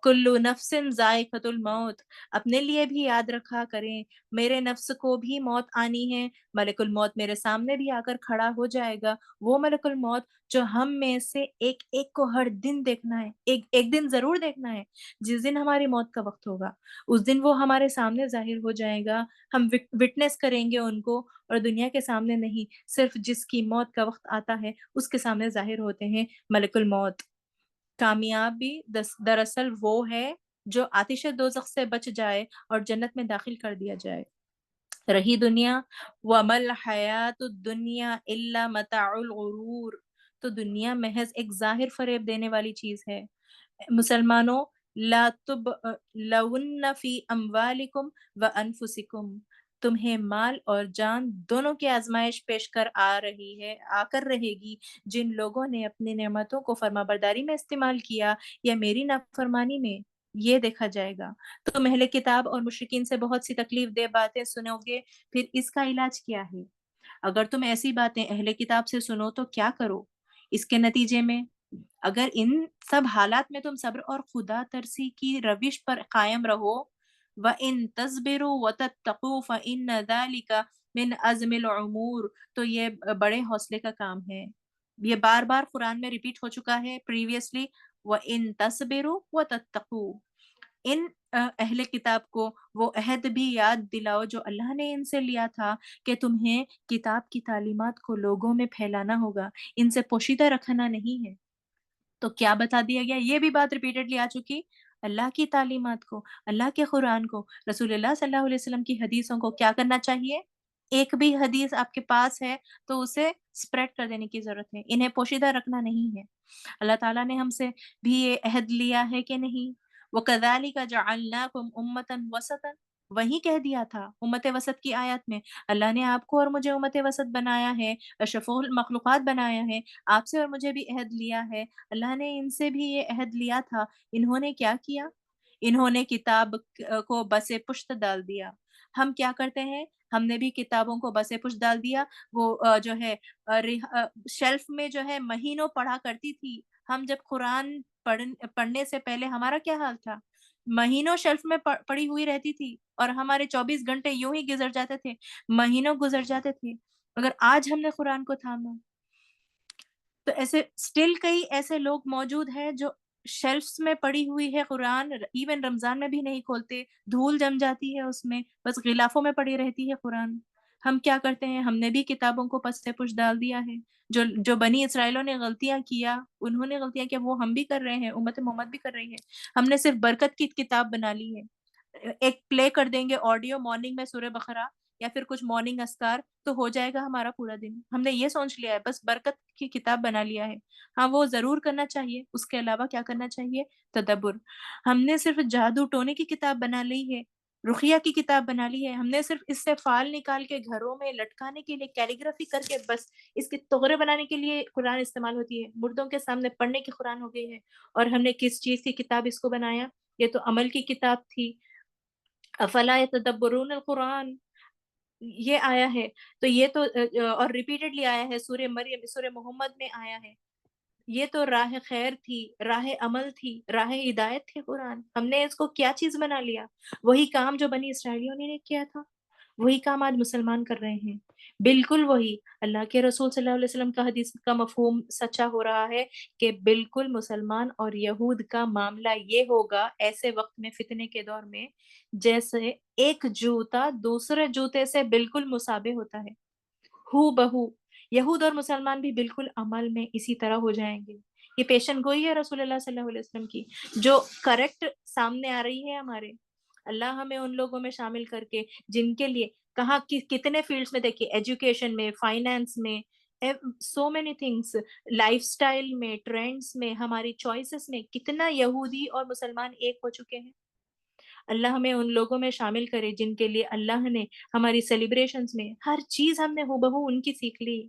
کلو نفس ذائقۃ الموت، اپنے لیے بھی یاد رکھا کریں میرے نفس کو بھی موت آنی ہے، ملک الموت میرے سامنے بھی آ کر کھڑا ہو جائے گا، وہ ملک الموت جو ہم میں سے ایک ایک کو ہر دن دیکھنا ہے، ایک دن ضرور دیکھنا ہے، جس دن ہماری موت کا وقت ہوگا اس دن وہ ہمارے سامنے ظاہر ہو جائے گا، ہم وٹنس کریں گے ان کو، اور دنیا کے سامنے نہیں، صرف جس کی موت کا وقت آتا ہے اس کے سامنے ظاہر ہوتے ہیں ملک الموت۔ کامیابی دراصل وہ ہے جو آتش دوزخ سے بچ جائے اور جنت میں داخل کر دیا جائے۔ رہی دنیا، وَمَا الْحَيَاةُ الدُّنْيَا إِلَّا مَتَاعُ الْغُرُورِ، تو دنیا محض ایک ظاہر فریب دینے والی چیز ہے۔ مسلمانوں، لا تبلون فی اموالکم وانفسکم، تمہیں مال اور جان دونوں کی آزمائش پیش کر آ کر رہے گی، جن لوگوں نے اپنی نعمتوں کو فرمانبرداری میں استعمال کیا یا میری نافرمانی میں، یہ دیکھا جائے گا۔ تم اہل کتاب اور مشرکین سے بہت سی تکلیف دہ باتیں سنو گے، پھر اس کا علاج کیا ہے؟ اگر تم ایسی باتیں اہل کتاب سے سنو تو کیا کرو؟ اس کے نتیجے میں اگر ان سب حالات میں تم صبر اور خدا ترسی کی روش پر قائم رہو، وَإِن تَصْبِرُوا وَتَتَّقُوا فَإِنَّ ذَلِكَ مِنْ عَزْمِ الْأُمُورِ، تو یہ بڑے حوصلے کا کام ہے۔ یہ بار بار قرآن میں ریپیٹ ہو چکا ہے پریویسلی، وَإِن تَصْبِرُوا وَتَتَّقُوا۔ ان اہل کتاب کو وہ عہد بھی یاد دلاؤ جو اللہ نے ان سے لیا تھا کہ تمہیں کتاب کی تعلیمات کو لوگوں میں پھیلانا ہوگا، ان سے پوشیدہ رکھنا نہیں ہے۔ تو کیا بتا دیا گیا؟ یہ بھی بات ریپیٹڈلی آ چکی، اللہ کی تعلیمات کو، اللہ کے قرآن کو، رسول اللہ صلی اللہ علیہ وسلم کی حدیثوں کو کیا کرنا چاہیے؟ ایک بھی حدیث آپ کے پاس ہے تو اسے اسپریڈ کر دینے کی ضرورت ہے، انہیں پوشیدہ رکھنا نہیں ہے۔ اللہ تعالیٰ نے ہم سے بھی یہ عہد لیا ہے کہ نہیں؟ وَكَذَلِكَ جَعَلْنَاكُمْ أُمَّةً وَسَطًا، وہی کہہ دیا تھا امت وسط کی آیت میں، اللہ نے آپ کو اور مجھے امت وسط بنایا ہے، اشرف المخلوقات بنایا ہے، آپ سے اور مجھے بھی عہد لیا ہے، اللہ نے ان سے بھی یہ عہد لیا تھا۔ انہوں نے کیا کیا؟ انہوں نے کتاب کو بس پشت ڈال دیا۔ ہم کیا کرتے ہیں؟ ہم نے بھی کتابوں کو بس پشت ڈال دیا، وہ جو ہے شیلف میں جو ہے مہینوں پڑھا کرتی تھی۔ ہم جب قرآن پڑھنے سے پہلے ہمارا کیا حال تھا؟ مہینوں شیلف میں پڑی ہوئی رہتی تھی اور ہمارے 24 گھنٹے یوں ہی گزر جاتے تھے، مہینوں گزر جاتے تھے۔ اگر آج ہم نے قرآن کو تھاما تو ایسے اسٹل کئی ایسے لوگ موجود ہیں جو شیلفس میں پڑی ہوئی ہے قرآن، ایون رمضان میں بھی نہیں کھولتے، دھول جم جاتی ہے اس میں، بس غلافوں میں پڑی رہتی ہے قرآن۔ ہم کیا کرتے ہیں؟ ہم نے بھی کتابوں کو پس سے پش ڈال دیا ہے۔ جو بنی اسرائیلوں نے غلطیاں کیا، انہوں نے غلطیاں کیا، وہ ہم بھی کر رہے ہیں، امت محمد بھی کر رہی ہے۔ ہم نے صرف برکت کی کتاب بنا لی ہے، ایک پلے کر دیں گے آڈیو مارننگ میں سورہ بقرہ یا پھر کچھ مارننگ اذکار، تو ہو جائے گا ہمارا پورا دن۔ ہم نے یہ سوچ لیا ہے، بس برکت کی کتاب بنا لیا ہے۔ ہاں، وہ ضرور کرنا چاہیے، اس کے علاوہ کیا کرنا چاہیے؟ تدبر۔ ہم نے صرف جادو ٹونے کی کتاب بنا لی ہے، رقیہ کی کتاب بنا لی ہے، ہم نے صرف اس سے فال نکال کے گھروں میں لٹکانے کے لیے کیلیگرافی کر کے بس اس کے تغرے بنانے کے لیے قرآن استعمال ہوتی ہے، مردوں کے سامنے پڑھنے کی قرآن ہو گئی ہے۔ اور ہم نے کس چیز کی کتاب اس کو بنایا؟ یہ تو عمل کی کتاب تھی۔ افلا یتدبرون القرآن، یہ آیا ہے، تو یہ تو اور ریپیٹڈلی آیا ہے، سورہ مریم، سورہ محمد میں آیا ہے۔ یہ تو راہ خیر تھی، راہ عمل تھی، راہ ہدایت تھی قرآن، ہم نے اس کو کیا چیز بنا لیا؟ وہی کام جو بنی اسرائیلیوں نے کیا تھا، وہی کام آج مسلمان کر رہے ہیں، بالکل وہی۔ اللہ کے رسول صلی اللہ علیہ وسلم کا حدیث کا مفہوم سچا ہو رہا ہے کہ بالکل مسلمان اور یہود کا معاملہ یہ ہوگا ایسے وقت میں، فتنے کے دور میں، جیسے ایک جوتا دوسرے جوتے سے بالکل مشابہ ہوتا ہے، ہو بہو۔ یہود اور مسلمان بھی بالکل عمل میں اسی طرح ہو جائیں گے۔ یہ پیشن گوئی ہے رسول اللہ صلی اللہ علیہ وسلم کی، جو کریکٹ سامنے آ رہی ہے ہمارے۔ اللہ ہمیں ان لوگوں میں شامل کر کے جن کے لیے کہاں کتنے فیلڈز میں، دیکھیے ایجوکیشن میں، فائنانس میں، so many things, life style میں، ٹرینڈز میں، ہماری چوائسز میں کتنا یہودی اور مسلمان ایک ہو چکے ہیں۔ اللہ ہمیں ان لوگوں میں شامل کرے جن کے لیے اللہ نے ہماری سیلیبریشنز میں ہر چیز ہم نے ہو ان کی سیکھ لی۔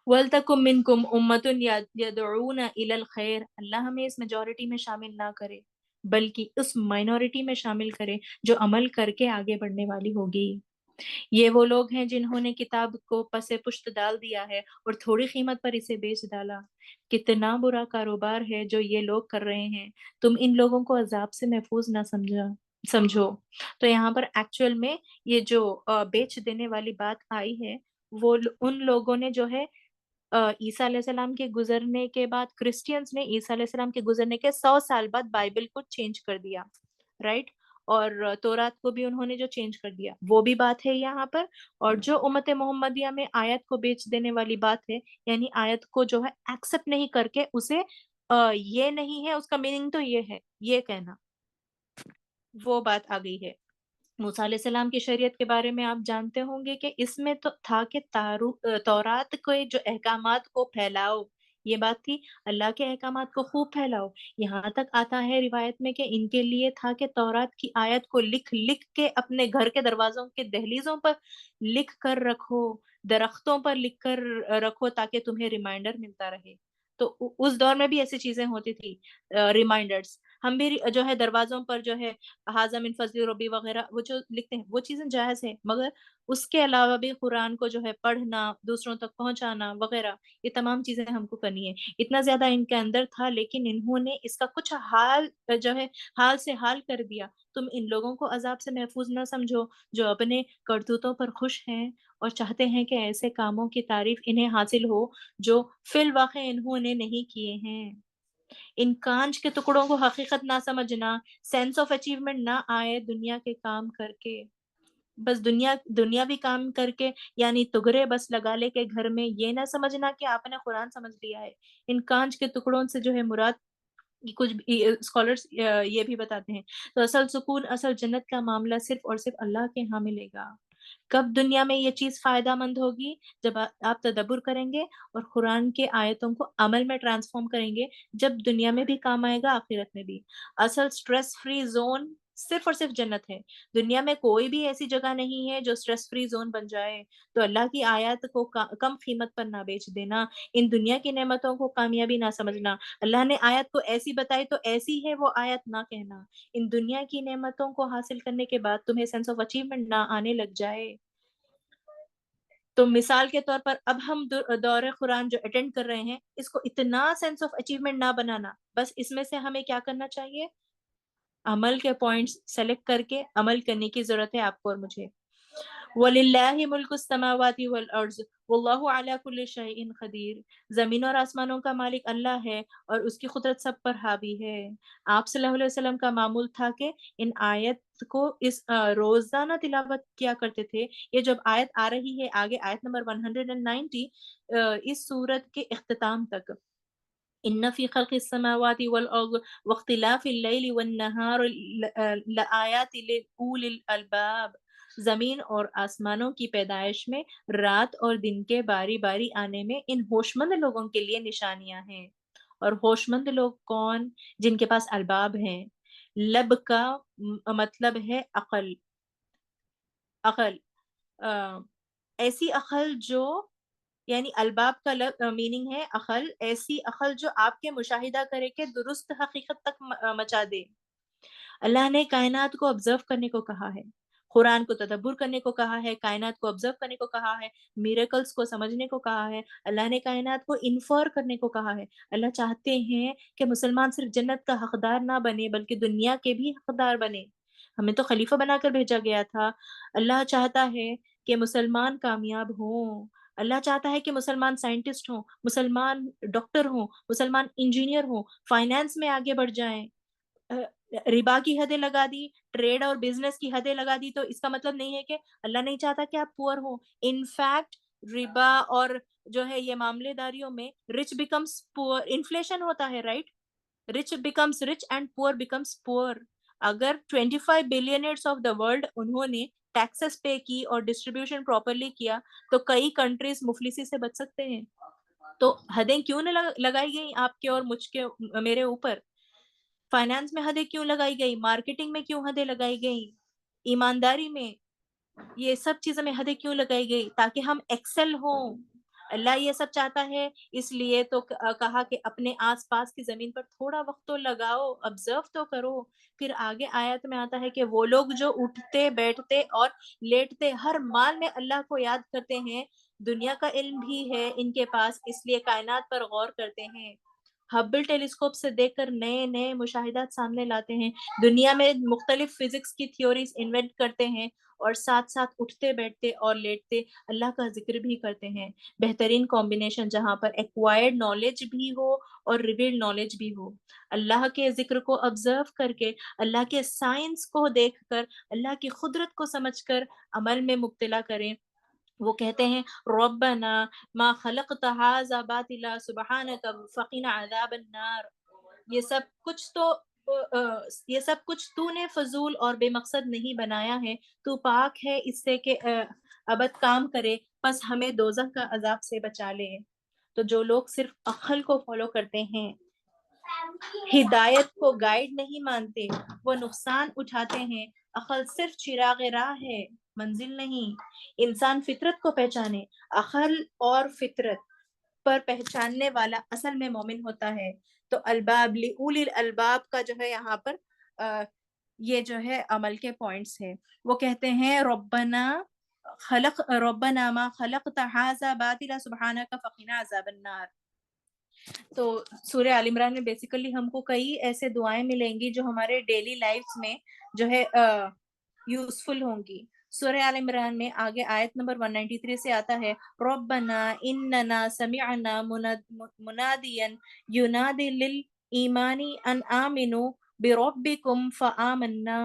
وَلْتَكُمْ مِنْكُمْ أُمَّةٌ يَدْعُونَ إِلَى الْخَيْرِ، اللہ ہمیں اس میجورٹی میں شامل نہ کرے بلکہ اس مائنورٹی میں شامل کرے جو عمل کر کے آگے بڑھنے والی ہوگی۔ یہ وہ لوگ ہیں جنہوں نے کتاب کو پسِ پشت ڈال دیا ہے اور تھوڑی قیمت پر اسے بیچ ڈالا۔ کتنا برا کاروبار ہے جو یہ لوگ کر رہے ہیں، تم ان لوگوں کو عذاب سے محفوظ نہ سمجھو۔ تو یہاں پر ایکچوئل میں یہ جو بیچ دینے والی بات آئی ہے، وہ ان لوگوں نے جو ہے عیسیٰ علیہ السلام کے گزرنے کے بعد، کرسچینز نے عیسیٰ علیہ السلام کے گزرنے کے 100 سال بعد بائبل کو چینج کر دیا، رائٹ؟ اور تورات کو بھی انہوں نے جو چینج کر دیا، وہ بھی بات ہے یہاں پر۔ اور جو امت محمدیہ میں آیت کو بیچ دینے والی بات ہے، یعنی آیت کو جو ہے ایکسپٹ نہیں کر کے اسے یہ نہیں ہے، اس کا میننگ تو یہ ہے، یہ کہنا، وہ بات آ گئی ہے۔ موسیٰ علیہ السلام کی شریعت کے بارے میں آپ جانتے ہوں گے کہ اس میں تو تھا کہ تورات کے جو احکامات کو پھیلاؤ، یہ بات تھی، اللہ کے احکامات کو خوب پھیلاؤ۔ یہاں تک آتا ہے روایت میں کہ ان کے لیے تھا کہ تورات کی آیت کو لکھ لکھ کے اپنے گھر کے دروازوں کے دہلیزوں پر لکھ کر رکھو، درختوں پر لکھ کر رکھو تاکہ تمہیں ریمائنڈر ملتا رہے۔ تو اس دور میں بھی ایسی چیزیں ہوتی تھی، ریمائنڈرز۔ ہم بھی جو ہے دروازوں پر جو ہے ھذا من فضل ربی وغیرہ وہ جو لکھتے ہیں، وہ چیزیں جائز ہے، مگر اس کے علاوہ بھی قرآن کو جو ہے پڑھنا، دوسروں تک پہنچانا وغیرہ، یہ تمام چیزیں ہم کو کرنی ہے۔ اتنا زیادہ ان کے اندر تھا، لیکن انہوں نے اس کا کچھ حال جو ہے حال سے حال کر دیا۔ تم ان لوگوں کو عذاب سے محفوظ نہ سمجھو جو اپنے کرتوتوں پر خوش ہیں اور چاہتے ہیں کہ ایسے کاموں کی تعریف انہیں حاصل ہو جو فی الواقع انہوں نے نہیں کیے ہیں۔ ان کانچ کے ٹکڑوں کو حقیقت نہ سمجھنا، سینس آف اچیومنٹ نہ آئے دنیا کے کام کر کے، بس دنیاوی کام کر کے، یعنی تگرے بس لگا لے کے گھر میں، یہ نہ سمجھنا کہ آپ نے قرآن سمجھ لیا ہے۔ ان کانچ کے ٹکڑوں سے جو ہے مراد، کچھ اسکالرس یہ بھی بتاتے ہیں، تو اصل سکون، اصل جنت کا معاملہ صرف اور صرف اللہ کے ہاں ملے گا۔ کب دنیا میں یہ چیز فائدہ مند ہوگی؟ جب آپ تدبر کریں گے اور قرآن کے آیتوں کو عمل میں ٹرانسفارم کریں گے، جب دنیا میں بھی کام آئے گا، آخرت میں بھی۔ اصل سٹریس فری زون صرف اور صرف جنت ہے۔ دنیا میں کوئی بھی ایسی جگہ نہیں ہے جو سٹریس فری زون بن جائے۔ تو اللہ کی آیات کو کم قیمت پر نہ بیچ دینا، ان دنیا کی نعمتوں کو کامیابی نہ سمجھنا۔ اللہ نے آیت کو ایسی بتائی تو ایسی ہے وہ آیت نہ کہنا۔ ان دنیا کی نعمتوں کو حاصل کرنے کے بعد تمہیں سینس آف اچیومنٹ نہ آنے لگ جائے۔ تو مثال کے طور پر اب ہم دور قرآن جو اٹینڈ کر رہے ہیں، اس کو اتنا سینس آف اچیومنٹ نہ بنانا، بس اس میں سے ہمیں کیا کرنا چاہیے؟ عمل کے پوائنٹس سلیکٹ کر کے عمل کرنے کی ضرورت ہے آپ کو اور مجھے۔ وَلِلَّهِ مُلْكُ السَّمَاوَاتِ وَالْأَرْضِ وَاللَّهُ عَلَى كُلِّ شَيْءٍ قَدِيرٌ۔ زمین اور آسمانوں کا مالک اللہ ہے اور اس کی قدرت سب پر حاوی ہے۔ آپ صلی اللہ علیہ وسلم کا معمول تھا کہ ان آیت کو اس روزانہ تلاوت کیا کرتے تھے۔ یہ جب آیت آ رہی ہے آگے، آیت نمبر 190، اس سورت کے اختتام تک، ان فی خلق السماوات والارض واختلاف اللیل والنہار لآیات لأولی الالباب۔ زمین اور آسمانوں کی پیدائش میں، رات اور دن کے باری باری آنے میں ان ہوشمند لوگوں کے لیے نشانیاں ہیں۔ اور ہوشمند لوگ کون؟ جن کے پاس الباب ہیں۔ لب کا مطلب ہے عقل، عقل، ایسی عقل جو، یعنی الباب کا میننگ ہے عقل، ایسی عقل جو آپ کے مشاہدہ کرے کہ درست حقیقت تک مچا دے۔ اللہ نے کائنات کو آبزرو کرنے کو کہا ہے، قرآن کو تدبر کرنے کو کہا ہے، کائنات کو آبزرو کرنے کو کہا ہے، میریکلز کو سمجھنے کو کہا ہے، اللہ نے کائنات کو انفر کرنے کو کہا ہے۔ اللہ چاہتے ہیں کہ مسلمان صرف جنت کا حقدار نہ بنے بلکہ دنیا کے بھی حقدار بنے۔ ہمیں تو خلیفہ بنا کر بھیجا گیا تھا۔ اللہ چاہتا ہے کہ مسلمان کامیاب ہوں۔ اللہ چاہتا ہے کہ مسلمان سائنٹسٹ ہوں، مسلمان ڈاکٹر ہوں، مسلمان انجینئر ہوں، فائنانس میں آگے بڑھ جائیں۔ ربا کی حدیں لگا دی، ٹریڈ اور بزنس کی حدیں لگا دی، تو اس کا مطلب نہیں ہے کہ اللہ نہیں چاہتا کہ آپ پور ہوں۔ انفیکٹ ربا اور جو ہے یہ معاملے داریوں میں رچ بیکمس پور، انفلیشن ہوتا ہے، right? Rich becomes rich and پور بیکمس پور۔ اگر 25 بلینئرز آف دا ورلڈ انہوں نے ٹیکسز پے کی اور ڈسٹریبیوشن پراپرلی کیا، تو کئی کنٹریز مفلسی سے بچ سکتے ہیں۔ تو حدیں کیوں نہ لگائی گئی آپ کے اور مجھ کے، میرے اوپر؟ فائنانس میں حدیں کیوں لگائی گئی؟ مارکیٹنگ میں کیوں حدیں لگائی گئی؟ ایمانداری میں، یہ سب چیزوں میں حدیں کیوں لگائی گئی؟ تاکہ ہم ایکسل ہوں۔ اللہ یہ سب چاہتا ہے، اس لیے تو کہا کہ اپنے آس پاس کی زمین پر تھوڑا وقت تو لگاؤ، آبزرو تو کرو۔ پھر آگے آیت میں آتا ہے کہ وہ لوگ جو اٹھتے بیٹھتے اور لیٹتے ہر مال میں اللہ کو یاد کرتے ہیں، دنیا کا علم بھی ہے ان کے پاس، اس لیے کائنات پر غور کرتے ہیں، ہبل ٹیلیسکوپ سے دیکھ کر نئے نئے مشاہدات سامنے لاتے ہیں، دنیا میں مختلف فزکس کی تھیوریز انوینٹ کرتے ہیں، اور ساتھ ساتھ اٹھتے بیٹھتے اور لیٹتے اللہ کا ذکر بھی کرتے ہیں۔ بہترین کمبینیشن جہاں پر ایکوائرڈ نالج بھی ہو اور ریویلڈ نالج بھی ہو۔ اللہ کے ذکر کو آبزرو کر کے، اللہ کے سائنس کو دیکھ کر، اللہ کی قدرت کو سمجھ کر عمل میں مبتلا کریں۔ وہ کہتے ہیں ربنا ما خلقت هذا باطلا سبحانک فقنا عذاب النار۔ یہ سب کچھ تو یہ سب کچھ تو نے فضول اور بے مقصد نہیں بنایا ہے، تو پاک ہے اس سے کہ ابد کام کرے، پس ہمیں دوزخ کا عذاب سے بچا لے۔ تو جو لوگ صرف عقل کو فالو کرتے ہیں، ہدایت کو گائیڈ نہیں مانتے، وہ نقصان اٹھاتے ہیں۔ عقل صرف چراغ راہ ہے، منزل نہیں۔ انسان فطرت کو پہچانے، عقل اور فطرت پر پہچاننے والا اصل میں مومن ہوتا ہے۔ تو الباب لأولی الالباب کا جو ہے یہاں پر یہ جو ہے عمل کے پوائنٹس ہے۔ وہ کہتے ہیں ربنا ما خلقت هذا باطلا سبحانک فقنا عذاب النار۔ تو سورہ آل عمران میں بیسیکلی ہم کو کئی ایسے دعائیں ملیں گی جو ہمارے ڈیلی لائف میں جو ہے یوزفل ہوں گی۔ سورہ آل عمران میں آگے آیت نمبر 193 سے آتا ہے ربنا اننا سمعنا منادیا ینادی للایمان ان آمنوا بربکم فآمنا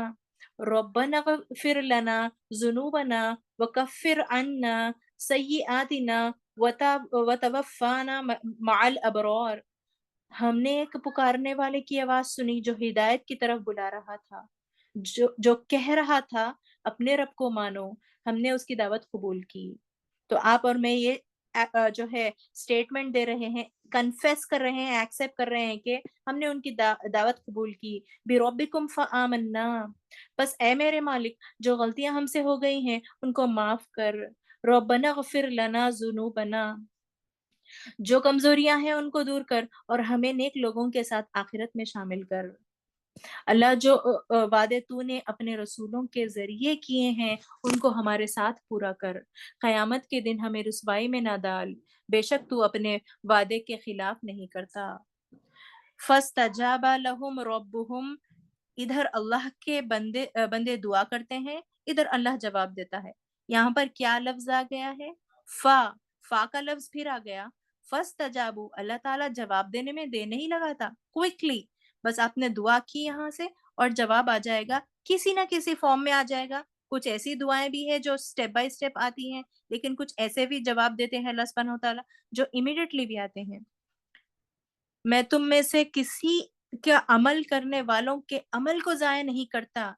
ربنا اغفر لنا ذنوبنا وکفر عنا سیئاتنا وتوفانا مع الابرار۔ ہم نے ایک پکارنے والے کی آواز سنی جو ہدایت کی طرف بلا رہا تھا، جو کہہ رہا تھا اپنے رب کو مانو، ہم نے اس کی دعوت قبول کی۔ تو آپ اور میں یہ جو ہے سٹیٹمنٹ دے رہے ہیں، کنفیس کر رہے ہیں، ایکسیپٹ کر رہے ہیں کہ ہم نے ان کی دعوت قبول کی۔ بربکم فآمنا، بس اے میرے مالک جو غلطیاں ہم سے ہو گئی ہیں ان کو معاف کر۔ ربنا اغفر لنا ذنوبنا، جو کمزوریاں ہیں ان کو دور کر اور ہمیں نیک لوگوں کے ساتھ آخرت میں شامل کر۔ اللہ جو وعدے تو نے اپنے رسولوں کے ذریعے کیے ہیں ان کو ہمارے ساتھ پورا کر، قیامت کے دن ہمیں رسوائی میں نہ ڈال، بے شک تو اپنے وعدے کے خلاف نہیں کرتا۔ فَاسْتَجَابَ لَهُمْ رَبُّهُمْ، ادھر اللہ کے بندے دعا کرتے ہیں، ادھر اللہ جواب دیتا ہے۔ یہاں پر کیا لفظ آ گیا ہے؟ فا کا لفظ پھر آ گیا۔ فَاسْتَجَابُوا، اللہ تعالیٰ جواب دینے میں دیر نہیں لگاتا، کوئکلی، بس آپ نے دعا کی یہاں سے اور جواب آ جائے گا، کسی نہ کسی فارم میں آ جائے گا۔ کچھ ایسی دعائیں بھی ہیں جو سٹیپ بائی سٹیپ آتی ہیں، لیکن کچھ ایسے بھی جواب دیتے ہیں اللہ سبحانہ وتعالیٰ جو امیڈیٹلی بھی آتے ہیں۔ میں تم میں سے کسی کے عمل کرنے والوں کے عمل کو ضائع نہیں کرتا۔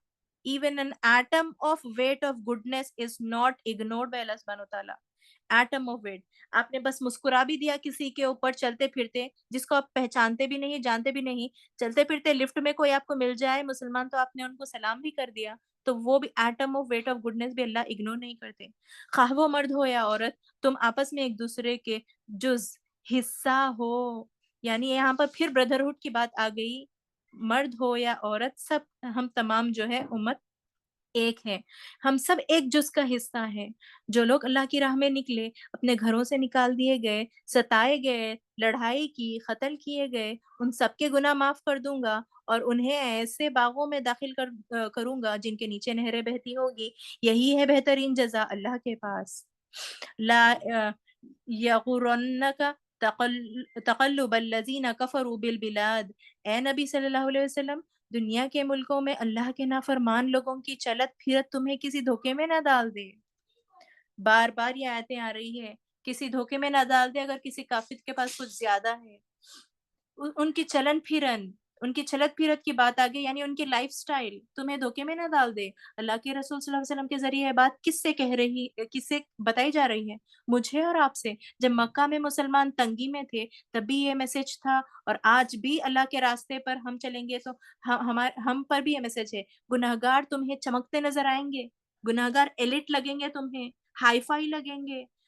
Even an atom of weight of goodness is not ignored by Allah سبحانہ وتعالیٰ۔ ایٹم آف ویٹ، آپ نے بس مسکرا بھی دیا کسی کے اوپر چلتے پھرتے، جس کو آپ پہچانتے بھی نہیں، جانتے بھی نہیں، چلتے پھرتے لفٹ میں کوئی آپ کو مل جائے مسلمان، تو آپ نے ان کو سلام بھی کر دیا، تو وہ بھی atom of weight of goodness بھی اللہ اگنور نہیں کرتے۔ خواہ وہ مرد ہو یا عورت، تم آپس میں ایک دوسرے کے جز حصہ ہو، یعنی یہاں پر پھر بردرہڈ کی بات آ گئی، مرد ہو یا عورت، سب ہم تمام جو ہے امت ایک ہے، ہم سب ایک جز کا حصہ ہیں۔ جو لوگ اللہ کی راہ میں نکلے، اپنے گھروں سے نکال دیے گئے، ستائے گئے، لڑائی کی، قتل کیے گئے، ان سب کے گناہ معاف کر دوں گا اور انہیں ایسے باغوں میں داخل کروں گا جن کے نیچے نہریں بہتی ہوگی، یہی ہے بہترین جزا اللہ کے پاس۔ لا یغرنک تقلب الذین کفروا بالبلاد، اے نبی صلی اللہ علیہ وسلم، دنیا کے ملکوں میں اللہ کے نافرمان لوگوں کی چلت پھرت تمہیں کسی دھوکے میں نہ ڈال دے۔ بار بار یہ آیتیں آ رہی ہے، کسی دھوکے میں نہ ڈال دے۔ اگر کسی کافر کے پاس کچھ زیادہ ہے، ان کی چلن پھرن، ان کی چلت پھرت کی بات آگے، یعنی ان کی لائف سٹائل تمہیں دھوکے میں نہ ڈال دے۔ اللہ کے رسول صلی اللہ علیہ وسلم کے ذریعے یہ بات کس سے بتائی جا رہی ہے؟ مجھے اور آپ سے۔ جب مکہ میں مسلمان تنگی میں تھے تب بھی یہ میسج تھا، اور آج بھی اللہ کے راستے پر ہم چلیں گے تو ہم پر بھی یہ میسج ہے۔ گناہگار تمہیں چمکتے نظر آئیں گے، گناہگار ایلٹ لگیں گے، تمہیں ہائی فائی لگیں گے،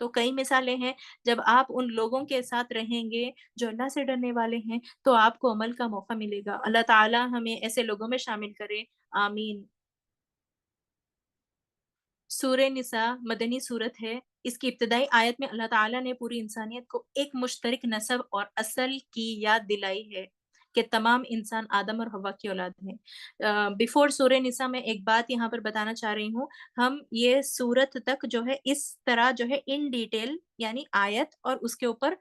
تو کئی مثالیں ہیں، جب آپ ان لوگوں کے ساتھ رہیں گے جو اللہ سے ڈرنے والے ہیں تو آپ کو عمل کا موقع ملے گا۔ اللہ تعالی ہمیں ایسے لوگوں میں شامل کرے، آمین۔ سورہ نساء مدنی صورت ہے۔ اس کی ابتدائی آیت میں اللہ تعالیٰ نے پوری انسانیت کو ایک مشترک نسب اور اصل کی یاد دلائی ہے کہ تمام انسان آدم اور حوا کی اولاد ہیں۔ بیفور سورہ نساء میں ایک بات یہاں پر بتانا چاہ رہی ہوں، ہم یہ سورت تک جو ہے اس طرح جو ہے ان ڈیٹیل یعنی آیت اور اس کے اوپر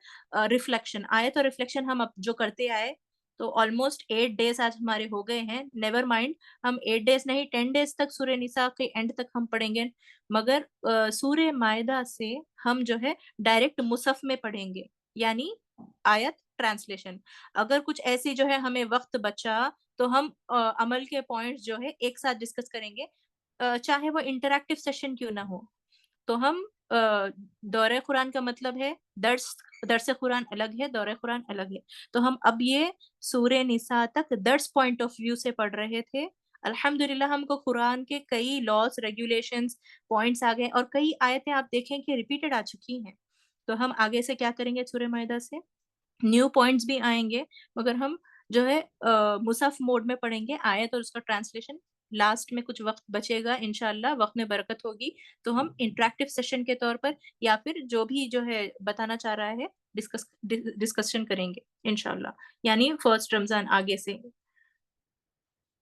ریفلیکشن، آیت اور ریفلیکشن ہم اب جو کرتے آئے تو آلموسٹ 8 days آج ہمارے ہو گئے ہیں۔ نیور مائنڈ، ہم 8 days نہیں 10 days تک سورہ نساء کے اینڈ تک ہم پڑھیں گے، مگر سورہ مائدہ سے ہم جو ہے ڈائریکٹ مصحف میں پڑھیں گے، یعنی آیت ٹرانسلیشن۔ اگر کچھ ایسی جو ہے ہمیں وقت بچا تو ہم عمل کے پوائنٹس جو ہے ایک ساتھ ڈسکس کریں گے، چاہے وہ انٹریکٹیو سیشن کیوں نہ ہو۔ تو ہم دورہ قرآن کا مطلب ہے درس قرآن الگ ہے، دورہ قرآن الگ ہے۔ تو ہم اب یہ سورہ نساء تک درس پوائنٹ آف ویو سے پڑھ رہے تھے۔ الحمدللہ ہم کو قرآن کے کئی لاس، ریگولیشنز، پوائنٹس آ گئے اور کئی آیتیں آپ دیکھیں کہ ریپیٹڈ آ چکی ہیں۔ تو ہم آگے سے کیا کریں گے سورہ مائدہ سے؟ نیو پوائنٹس بھی آئیں گے، مگر ہم جو ہے مصحف موڈ میں پڑھیں گے آیت اور اس کا ٹرانسلیشن۔ لاسٹ میں کچھ وقت بچے گا انشاءاللہ، وقت میں برکت ہوگی تو ہم انٹریکٹیو سیشن کے طور پر یا پھر جو بھی جو ہے بتانا چاہ رہا ہے ڈسکشن کریں گے انشاءاللہ، یعنی فرسٹ رمضان آگے سے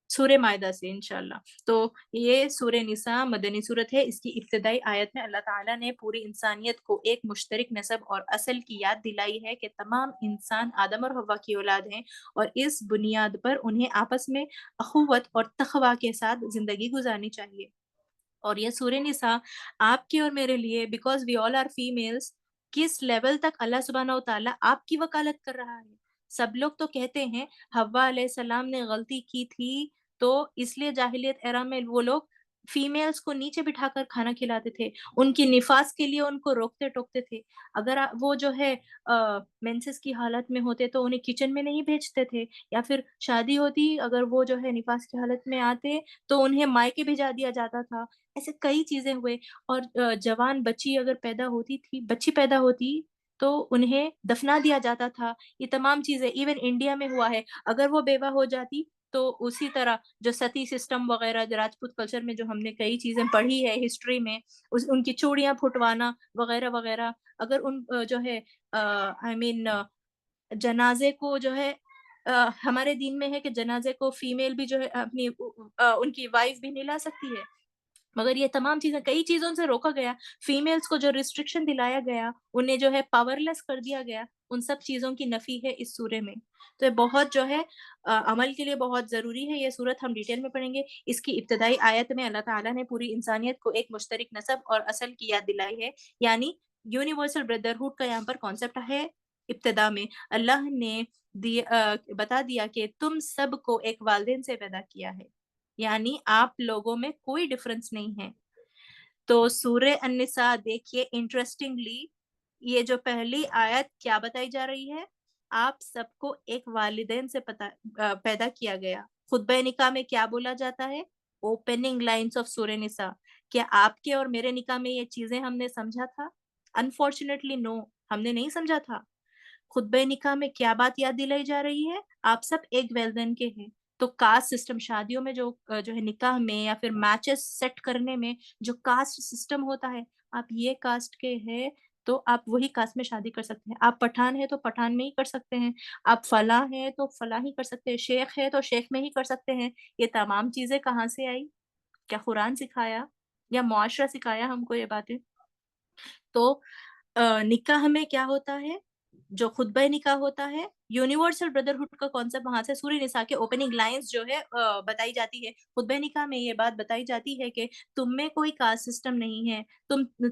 سورہ مائدہ سے انشاءاللہ۔ تو یہ سورہ نساء مدنی صورت ہے۔ اس کی ابتدائی آیت میں اللہ تعالیٰ نے پوری انسانیت کو ایک مشترک نسب اور اصل کی یاد دلائی ہے کہ تمام انسان آدم اور حوا کی اولاد ہیں، اور اس بنیاد پر انہیں آپس میں اخوت اور تقوی کے ساتھ زندگی گزارنی چاہیے۔ اور یہ سورہ نساء آپ کے اور میرے لیے، because we all are families, کس لیول تک اللہ سبحانہ و تعالیٰ آپ کی وکالت کر رہا ہے۔ سب لوگ تو کہتے ہیں حوا علیہ السلام نے غلطی کی تھی تو اس لیے جاہلیت ایرا میں وہ لوگ فیمیلز کو نیچے بٹھا کر کھانا کھلاتے تھے، ان کی نفاس کے لیے ان کو روکتے ٹوکتے تھے۔ اگر وہ جو ہے مینسس کی حالت میں ہوتے تو انہیں کچن میں نہیں بھیجتے تھے، یا پھر شادی ہوتی اگر وہ جو ہے نفاس کی حالت میں آتے تو انہیں مائکے بھیجا دیا جاتا تھا۔ ایسے کئی چیزیں ہوئے، اور جوان بچی اگر پیدا ہوتی تھی، بچی پیدا ہوتی تو انہیں دفنا دیا جاتا تھا۔ یہ تمام چیزیں ایون انڈیا میں ہوا ہے۔ اگر وہ بیوہ ہو جاتی تو اسی طرح جو ستی سسٹم وغیرہ راجپوت کلچر میں جو ہم نے کئی چیزیں پڑھی ہے ہسٹری میں، ان کی چوڑیاں پھٹوانا وغیرہ وغیرہ، اگر ان جو ہے آئی مین جنازے کو جو ہے ہمارے دین میں ہے کہ جنازے کو فیمیل بھی جو ہے اپنی ان کی وائف بھی نہیں لا سکتی ہے، مگر یہ تمام چیزیں کئی چیزوں سے روکا گیا۔ فیمیلز کو جو ریسٹرکشن دلایا گیا، انہیں جو ہے پاورلیس کر دیا گیا، ان سب چیزوں کی نفی ہے اس سورے میں۔ تو یہ بہت جو ہے عمل کے لیے بہت ضروری ہے۔ یہ صورت ہم ڈیٹیل میں پڑھیں گے۔ اس کی ابتدائی آیت میں اللہ تعالیٰ نے پوری انسانیت کو ایک مشترک نسب اور اصل کی یاد دلائی ہے، یعنی یونیورسل بردرہڈ کا یہاں پر کانسیپٹ ہے۔ ابتدا میں اللہ نے بتا دیا کہ تم سب کو ایک والدین سے پیدا کیا ہے، یعنی آپ لوگوں میں کوئی ڈفرنس نہیں ہے۔ تو سورہ النساء دیکھیے انٹرسٹنگلی، یہ جو پہلی آیت کیا بتائی جا رہی ہے؟ آپ سب کو ایک والدین سے پیدا کیا گیا۔ خطبہ نکاح میں کیا بولا جاتا ہے؟ اوپننگ لائنز آف سورہ نساء۔ کیا آپ کے اور میرے نکاح میں یہ چیزیں ہم نے سمجھا تھا؟ انفارچونیٹلی نو، ہم نے نہیں سمجھا تھا۔ خطبہ نکاح میں کیا بات یاد دلائی جا رہی ہے؟ آپ سب ایک والدین کے ہیں۔ تو کاسٹ سسٹم شادیوں میں جو ہے نکاح میں یا پھر میچز سیٹ کرنے میں جو کاسٹ سسٹم ہوتا ہے، آپ یہ کاسٹ کے ہیں تو آپ وہی کاسٹ میں شادی کر سکتے ہیں۔ آپ پٹھان ہیں تو پٹھان میں ہی کر سکتے ہیں، آپ فلاں ہیں تو فلاں ہی کر سکتے ہیں، شیخ ہے تو شیخ میں ہی کر سکتے ہیں۔ یہ تمام چیزیں کہاں سے آئی؟ کیا قرآن سکھایا یا معاشرہ سکھایا ہم کو یہ باتیں؟ تو نکاح میں کیا ہوتا ہے؟ جو خطبہ نکاح ہوتا ہے، یونیورسل بردرہڈ کا کانسیپٹ وہاں سے سورہ نساء کے اوپننگ لائنز جو ہے بتائی جاتی ہے۔ خطبہ نکاح میں یہ بات بتائی جاتی ہے کہ تم میں کوئی کاسٹ سسٹم نہیں ہے،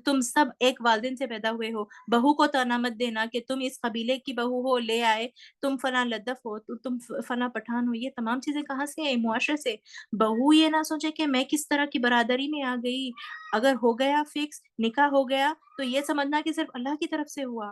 تم سب ایک والدین سے پیدا ہوئے ہو۔ بہو کو طعنہ مت دینا کہ تم اس قبیلے کی بہو ہو، لے آئے، تم فلاں لدف ہو، تم فلاں پٹھان ہو۔ یہ تمام چیزیں کہاں سے آئی؟ معاشرے سے۔ بہو یہ نہ سوچے کہ میں کس طرح کی برادری میں آ گئی، اگر ہو گیا فکس نکاح ہو گیا تو یہ سمجھنا کہ صرف اللہ کی طرف سے ہوا۔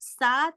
7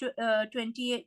28,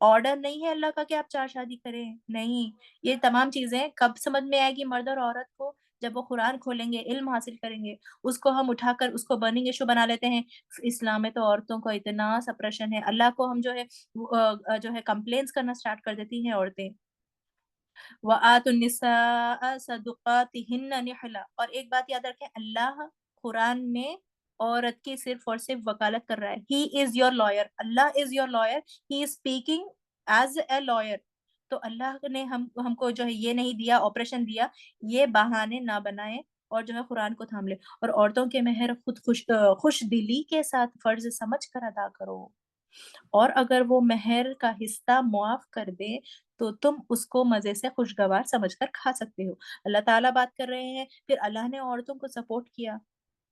آرڈر نہیں ہے اللہ کا کہ آپ 4 شادی کریں، نہیں۔ یہ تمام چیزیں کب سمجھ میں آئے گی مرد اور عورت کو؟ جب وہ قرآن کھولیں گے، علم حاصل کریں گے، اس کو ہم اٹھا کر اس کو برننگ ایشو بنا لیتے ہیں۔ اسلام میں تو عورتوں کو اتنا سپریشن ہے، اللہ کو ہم جو ہے جو ہے کمپلینٹس کرنا اسٹارٹ کر دیتی ہیں عورتیں۔ وَآتُوا النِّسَاءَ صَدُقَاتِهِنَّ نِحْلًا، اور ایک بات یاد رکھیں، اللہ قرآن میں عورت کی صرف اور صرف وکالت کر رہا ہے۔ He is your lawyer, Allah is your lawyer, he is speaking as a lawyer. تو اللہ نے ہم کو جو ہے یہ نہیں دیا، آپریشن دیا، یہ بہانے نہ بنائیں اور جو ہے قرآن کو تھام لے، اور عورتوں کے مہر خود خوش دلی کے ساتھ فرض سمجھ کر ادا کرو، اور اگر وہ مہر کا حصہ معاف کر دے تو تم اس کو مزے سے خوشگوار سمجھ کر کھا سکتے ہو۔ اللہ تعالیٰ بات کر رہے ہیں، پھر اللہ نے عورتوں کو سپورٹ کیا،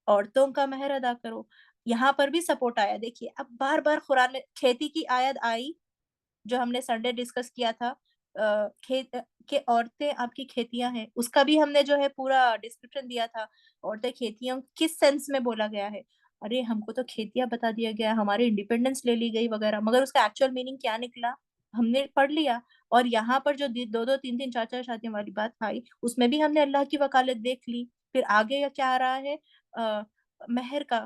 عورتوں کا مہر ادا کرو۔ یہاں پر بھی سپورٹ آیا، دیکھیے اب بار بار قرآن میں کھیتی کی آیت آئی، جو ہم نے سنڈے ڈسکس کیا تھا، کھیت کہ عورتیں آپ کی کھیتیاں ہیں، اس کا بھی ہم نے جو ہے پورا ڈسکرپشن دیا تھا۔ عورتیں کھیتیاں کس سینس میں بولا گیا ہے؟ ارے ہم کو تو کھیتیاں بتا دیا گیا، ہماری انڈیپینڈنس لے لی گئی وغیرہ، مگر اس کا ایکچوئل میننگ کیا نکلا ہم نے پڑھ لیا۔ اور یہاں پر جو دو دو تین تین چار چار شادیوں والی بات آئی، اس میں بھی ہم نے اللہ کی وکالت دیکھ لی۔ پھر آگے کیا آ رہا ہے؟ مہر کا،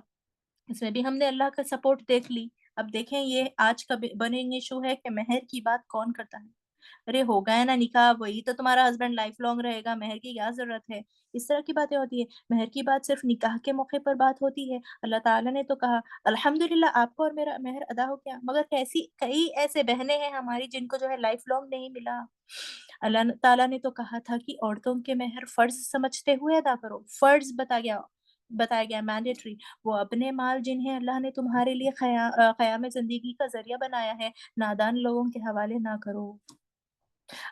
اس میں بھی ہم نے اللہ کا سپورٹ دیکھ لی۔ اب دیکھیں یہ آج کا برننگ ایشو ہے کہ مہر کی بات کون کرتا ہے؟ ارے ہو گیا نا نکاح، وہی تو تمہارا ہسبینڈ لائف لانگ رہے گا، مہر کی کیا ضرورت ہے؟ اس طرح کی باتیں ہوتی ہے۔ مہر کی بات صرف نکاح کے موقع پر بات ہوتی ہے۔ اللہ تعالیٰ نے تو کہا الحمدللہ آپ کو اور میرا مہر ادا ہو گیا، مگر کئی ایسے بہنیں ہیں ہماری جن کو جو ہے لائف لانگ نہیں ملا۔ اللہ تعالیٰ نے تو کہا تھا کہ عورتوں کے مہر فرض سمجھتے ہوئے ادا کرو، فرض بتایا گیا مینڈیٹری۔ وہ اپنے مال جنہیں اللہ نے تمہارے لیے قیام زندگی کا ذریعہ بنایا ہے، نادان لوگوں کے حوالے نہ کرو،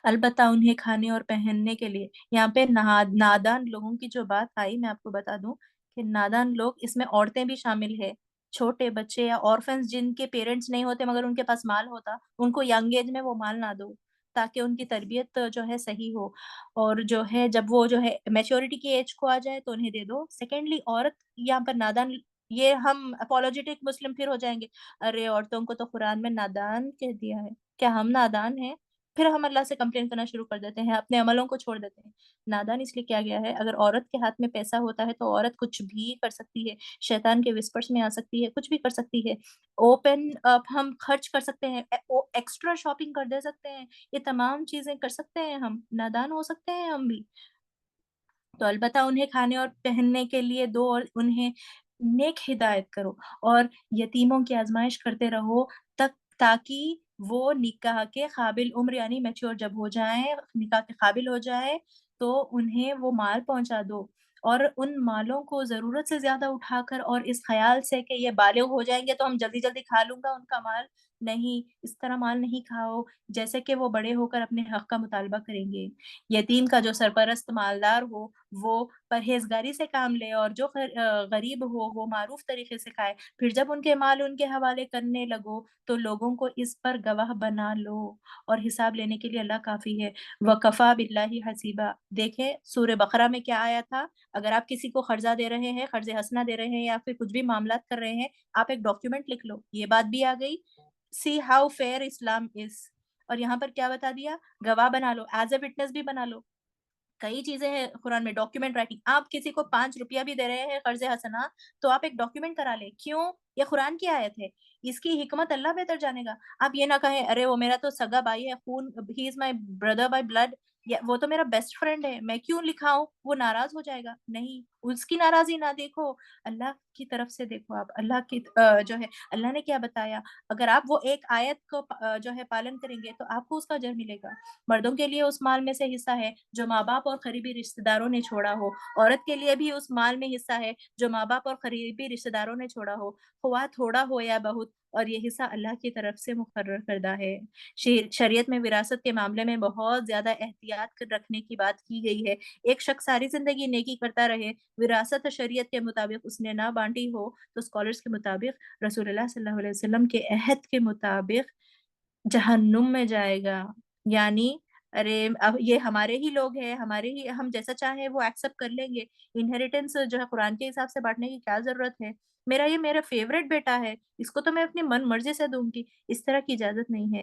البتہ انہیں کھانے اور پہننے کے لیے۔ یہاں پہ نادان لوگوں کی جو بات آئی، میں آپ کو بتا دوں کہ نادان لوگ، اس میں عورتیں بھی شامل ہے، چھوٹے بچے یا آرفنس جن کے پیرنٹس نہیں ہوتے مگر ان کے پاس مال ہوتا، ان کو ینگ ایج میں وہ مال نہ دو تاکہ ان کی تربیت جو ہے صحیح ہو، اور جو ہے جب وہ جو ہے میچورٹی کی ایج کو آ جائے تو انہیں دے دو۔ سیکنڈلی عورت یہاں پر نادان، یہ ہم اپولوجیٹک مسلم پھر ہو جائیں گے، ارے عورتوں کو تو قرآن میں نادان کہہ دیا ہے، کیا ہم نادان ہیں؟ پھر ہم اللہ سے کمپلین کرنا شروع کر دیتے ہیں، اپنے عملوں کو چھوڑ دیتے ہیں۔ نادان اس لیے کیا گیا ہے، اگر عورت کے ہاتھ میں پیسہ ہوتا ہے تو عورت کچھ بھی کر سکتی ہے، شیطان کے وسپرس میں آ سکتی ہے، کچھ بھی کر سکتی ہے، اوپن اپ ہم خرچ کر سکتے ہیں، ایکسٹرا شاپنگ کر دے سکتے ہیں، یہ تمام چیزیں کر سکتے ہیں ہم، نادان ہو سکتے ہیں ہم بھی۔ تو البتہ انہیں کھانے اور پہننے کے لیے دو، اور انہیں نیک ہدایت کرو، اور یتیموں کی آزمائش کرتے رہو تاکہ وہ نکاح کے قابل عمر یعنی میچور جب ہو جائیں، نکاح کے قابل ہو جائیں تو انہیں وہ مال پہنچا دو، اور ان مالوں کو ضرورت سے زیادہ اٹھا کر اور اس خیال سے کہ یہ بالغ ہو جائیں گے تو ہم جلدی جلدی کھا لوں گا ان کا مال، نہیں، اس طرح مال نہیں کھاؤ جیسے کہ وہ بڑے ہو کر اپنے حق کا مطالبہ کریں گے۔ یتیم کا جو سرپرست مالدار ہو وہ پرہیزگاری سے کام لے، اور جو غریب ہو وہ معروف طریقے سے کھائے، پھر جب ان کے مال ان کے حوالے کرنے لگو تو لوگوں کو اس پر گواہ بنا لو، اور حساب لینے کے لیے اللہ کافی ہے۔ وَكَفَى بِاللَّهِ حَسِيبًا، دیکھیں سورہ بقرہ میں کیا آیا تھا، اگر آپ کسی کو قرضہ دے رہے ہیں، قرض حسنہ دے رہے ہیں، یا پھر کچھ بھی معاملات کر رہے ہیں، آپ ایک ڈاکیومنٹ لکھ لو، یہ بات بھی آ گئی، سی ہاؤ فیئر اسلام از، اور یہاں پر کیا بتا دیا، گواہ بنا لو، ایز اے وٹنس بھی بنا لو۔ کئی چیزیں ہیں قرآن میں، ڈاکیومنٹ رائٹنگ، آپ کسی کو 5 روپیہ بھی دے رہے ہیں قرض حسنہ تو آپ ایک ڈاکیومنٹ کرا لیں، کیوں؟ یہ قرآن کی آیت ہے، اس کی حکمت اللہ بہتر جانے گا۔ آپ یہ نہ کہیں ارے وہ میرا تو سگا بھائی ہے، خون، ہی از مائی بردر بائی بلڈ، یا وہ تو میرا بیسٹ فرینڈ ہے، میں کیوں لکھاؤں، وہ ناراض ہو جائے گا، نہیں، اس کی ناراضی نہ دیکھو، اللہ کی طرف سے دیکھو، آپ اللہ کی جو ہے اللہ نے کیا بتایا، اگر آپ وہ ایک آیت کو جو ہے پالن کریں گے تو آپ کو اس کا اجر ملے گا۔ مردوں کے لیے اس مال میں سے حصہ ہے جو ماں باپ اور قریبی رشتہ داروں نے چھوڑا ہو، عورت کے لیے بھی اس مال میں حصہ ہے جو ماں باپ اور قریبی رشتہ داروں نے چھوڑا ہو، خواہ تھوڑا ہو یا بہت، اور یہ حصہ اللہ کی طرف سے مقرر کردہ ہے۔ شریعت میں وراثت کے معاملے میں بہت زیادہ احتیاط رکھنے کی بات کی گئی ہے۔ ایک شخص ساری زندگی نیکی کرتا رہے، وراثت شریعت کے مطابق اس نے نہ بانٹی ہو تو اسکالرس کے مطابق، رسول اللہ صلی اللہ علیہ وسلم کے عہد کے مطابق جہنم میں جائے گا، یعنی ارے اب یہ ہمارے ہی لوگ ہیں، ہمارے ہی، ہم جیسا چاہیں وہ ایکسپٹ کر لیں گے، انہیریٹنس جو ہے قرآن کے حساب سے بانٹنے کی کیا ضرورت ہے، یہ میرا فیوریٹ بیٹا ہے، اس کو تو میں اپنی من مرضی سے دوں گی، اس طرح کی اجازت نہیں ہے۔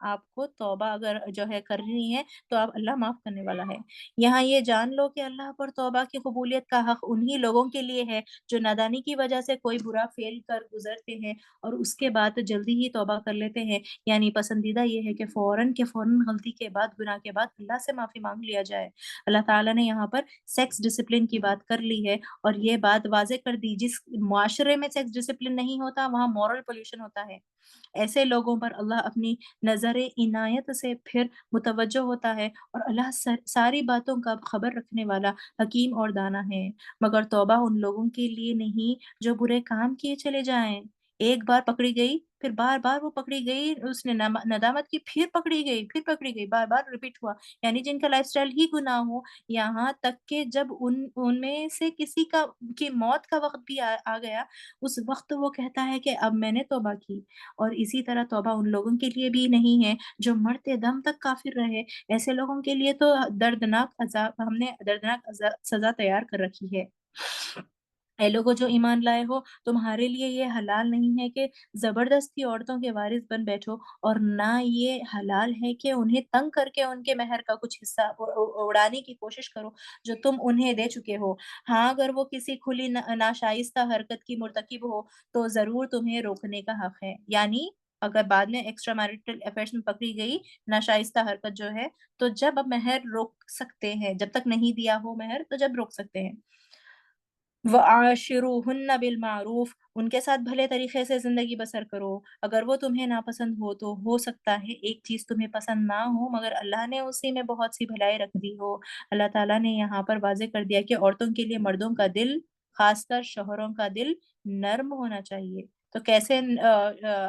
آپ کو توبہ اگر جو ہے کرنی ہے تو آپ اللہ معاف کرنے والا ہے۔ یہاں یہ جان لو کہ اللہ پر توبہ کی قبولیت کا حق انہی لوگوں کے لیے ہے جو نادانی کی وجہ سے کوئی برا فعل کر گزرتے ہیں اور اس کے بعد جلدی ہی توبہ کر لیتے ہیں۔ یعنی پسندیدہ یہ ہے کہ فوراً غلطی کے بعد، گناہ کے بعد اللہ سے معافی مانگ لیا جائے۔ اللہ تعالیٰ نے یہاں پر سیکس ڈسپلن کی بات کر لی ہے اور یہ بات واضح کر دی، جس معاشرے میں سیکس ڈسپلن نہیں ہوتا وہاں مورل پولیوشن ہوتا ہے۔ ایسے لوگوں پر اللہ اپنی نظر عنایت سے پھر متوجہ ہوتا ہے اور اللہ ساری باتوں کا خبر رکھنے والا حکیم اور دانا ہے۔ مگر توبہ ان لوگوں کے لیے نہیں جو برے کام کیے چلے جائیں۔ ایک بار پکڑی گئی، پھر بار بار وہ پکڑی گئی، اس نے ندامت کی، پھر پکڑی گئی، پھر پکڑی گئی، بار بار ریپیٹ ہوا۔ یعنی جن کا لائف سٹائل ہی گناہ ہو، یہاں تک کہ جب ان میں سے کسی کی موت کا وقت بھی آ گیا، اس وقت وہ کہتا ہے کہ اب میں نے توبہ کی۔ اور اسی طرح توبہ ان لوگوں کے لیے بھی نہیں ہے جو مرتے دم تک کافر رہے۔ ایسے لوگوں کے لیے تو ہم نے دردناک سزا تیار کر رکھی ہے۔ اے لوگوں جو ایمان لائے ہو، تمہارے لیے یہ حلال نہیں ہے کہ زبردستی عورتوں کے وارث بن بیٹھو، اور نہ یہ حلال ہے کہ انہیں تنگ کر کے ان کے مہر کا کچھ حصہ اڑانے کی کوشش کرو جو تم انہیں دے چکے ہو۔ ہاں، اگر وہ کسی کھلی ناشائستہ حرکت کی مرتکب ہو تو ضرور تمہیں روکنے کا حق ہے۔ یعنی اگر بعد میں ایکسٹرا میرٹل افیئرس میں پکڑی گئی ناشائستہ حرکت جو ہے، تو جب مہر روک سکتے ہیں، جب تک نہیں دیا ہو مہر تو جب روک سکتے ہیں۔ وَعَاشِرُوهُنَّ بِالْمَعْرُوفِ، ان کے ساتھ بھلے طریقے سے زندگی بسر کرو۔ اگر وہ تمہیں ناپسند ہو تو ہو سکتا ہے ایک چیز تمہیں پسند نہ ہو مگر اللہ نے اسی میں بہت سی بھلائی رکھ دی ہو۔ اللہ تعالیٰ نے یہاں پر واضح کر دیا کہ عورتوں کے لیے مردوں کا دل، خاص کر شوہروں کا دل نرم ہونا چاہیے۔ تو کیسے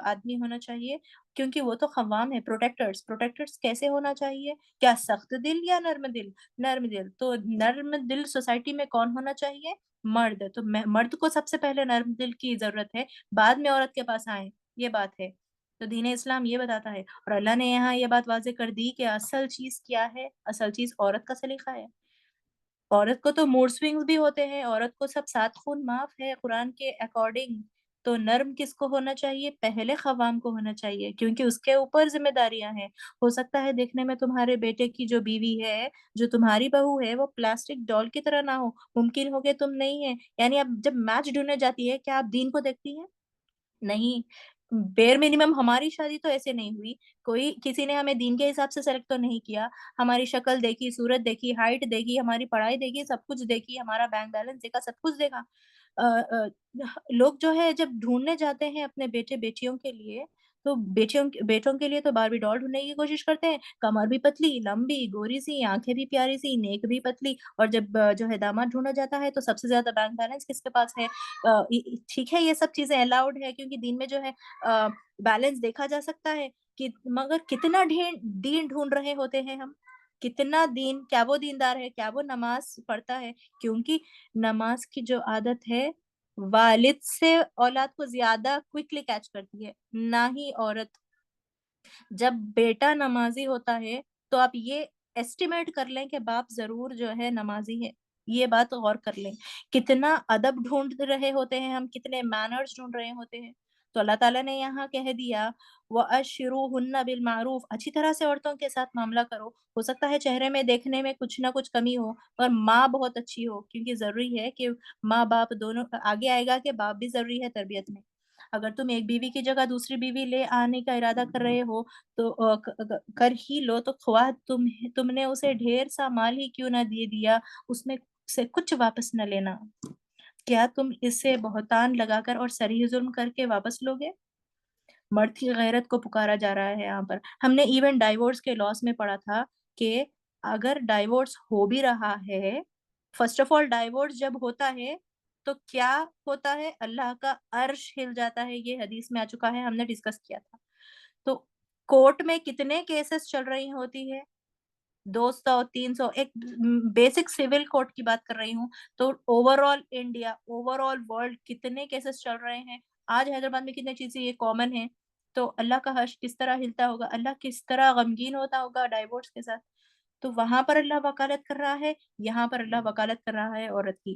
آدمی ہونا چاہیے؟ کیونکہ وہ تو قوام ہے، پروٹیکٹرز کیسے ہونا چاہیے؟ کیا سخت دل یا نرم دل؟ نرم دل۔ تو نرم دل سوسائٹی میں کون ہونا چاہیے؟ مرد۔ تو مرد کو سب سے پہلے نرم دل کی ضرورت ہے، بعد میں عورت کے پاس آئیں، یہ بات ہے۔ تو دین اسلام یہ بتاتا ہے، اور اللہ نے یہاں یہ بات واضح کر دی کہ اصل چیز کیا ہے؟ اصل چیز عورت کا سلیقہ ہے۔ عورت کو تو موڈ سوئنگز بھی ہوتے ہیں، عورت کو سب 7 خون معاف ہے قرآن کے اکارڈنگ۔ تو نرم کس کو ہونا چاہیے؟ پہلے قوام کو ہونا چاہیے، کیونکہ اس کے اوپر ذمہ داریاں ہیں۔ ہو سکتا ہے دیکھنے میں تمہارے بیٹے کی جو بیوی ہے، جو تمہاری بہو ہے، وہ پلاسٹک ڈال کی طرح نہ ہو، ممکن ہو کہ تم نہیں ہے۔ یعنی اب جب میچ ڈھونڈنے جاتی ہے، کیا آپ دین کو دیکھتی ہیں؟ نہیں، بیئر منیمم ہماری شادی تو ایسے نہیں ہوئی۔ کسی نے ہمیں دین کے حساب سے سلیکٹ تو نہیں کیا۔ ہماری شکل دیکھی، صورت دیکھی، ہائٹ دیکھی، ہماری پڑھائی دیکھی، سب کچھ دیکھی، ہمارا بینک بیلنس دیکھا، سب کچھ دیکھا۔ لوگ جو ہے جب ڈھونڈنے جاتے ہیں اپنے بیٹے بیٹیوں کے لیے، تو بیٹوں کے لیے تو باربی ڈال ڈھونڈنے کی کوشش کرتے ہیں، کمر بھی پتلی، لمبی، گوری سی، آنکھیں بھی پیاری سی، نیک بھی پتلی، اور جب جو ہے داماد ڈھونڈا جاتا ہے تو سب سے زیادہ بینک بیلنس کس کے پاس ہے؟ ٹھیک ہے، یہ سب چیزیں الاؤڈ ہے کیونکہ دین میں جو ہے بیلنس دیکھا جا سکتا ہے، مگر کتنا دین ڈھونڈ رہے ہوتے ہیں ہم، کتنا دین، کیا وہ دیندار ہے، کیا وہ نماز پڑھتا ہے؟ کیونکہ نماز کی جو عادت ہے والد سے اولاد کو زیادہ کوئکلی کیچ کرتی ہے، نہ ہی عورت۔ جب بیٹا نمازی ہوتا ہے تو آپ یہ ایسٹیمیٹ کر لیں کہ باپ ضرور جو ہے نمازی ہے، یہ بات غور کر لیں۔ کتنا ادب ڈھونڈ رہے ہوتے ہیں ہم، کتنے مینرز ڈھونڈ رہے ہوتے ہیں۔ تو اللہ تعالیٰ نے یہاں کہہ دیا وَأَشِّرُوهُنَّ بِالْمَعْرُوفِ، اچھی طرح سے عورتوں کے ساتھ معاملہ کرو۔ ہو سکتا ہے چہرے میں دیکھنے میں کچھ نہ کچھ کمی ہو، اور ماں بہت اچھی ہو، کیونکہ ضروری ہے کہ ماں باپ دونوں، آگے آئے گا کہ باپ بھی ضروری ہے تربیت میں۔ اگر تم ایک بیوی کی جگہ دوسری بیوی لے آنے کا ارادہ کر رہے ہو تو کر ہی لو، تو خواہ تم نے اسے ڈھیر سا مال ہی کیوں نہ دے دیا، اس میں سے کچھ واپس نہ لینا۔ کیا تم اسے بہتان لگا کر اور صریح ظلم کر کے واپس لوگے؟ مرد کی غیرت کو پکارا جا رہا ہے یہاں پر۔ ہم نے ایون ڈائیورس کے لاس میں پڑھا تھا کہ اگر ڈائیورس ہو بھی رہا ہے، فرسٹ آف آل ڈائیورس جب ہوتا ہے تو کیا ہوتا ہے؟ اللہ کا عرش ہل جاتا ہے، یہ حدیث میں آ چکا ہے، ہم نے ڈسکس کیا تھا۔ تو کورٹ میں کتنے کیسز چل رہی ہوتی ہے؟ 200 300، ایک بیسک سول کورٹ کی بات کر رہی ہوں۔ تو over all India, over all world کتنے کیسز چل رہے ہیں؟ آج حیدرآباد میں کتنے چیزیں یہ کامن ہیں۔ تو اللہ کا عرش کس طرح ہلتا ہوگا، اللہ کس طرح غمگین ہوتا ہوگا ڈائیورس کے ساتھ۔ تو وہاں پر اللہ وکالت کر رہا ہے، یہاں پر اللہ وکالت کر رہا ہے عورت کی۔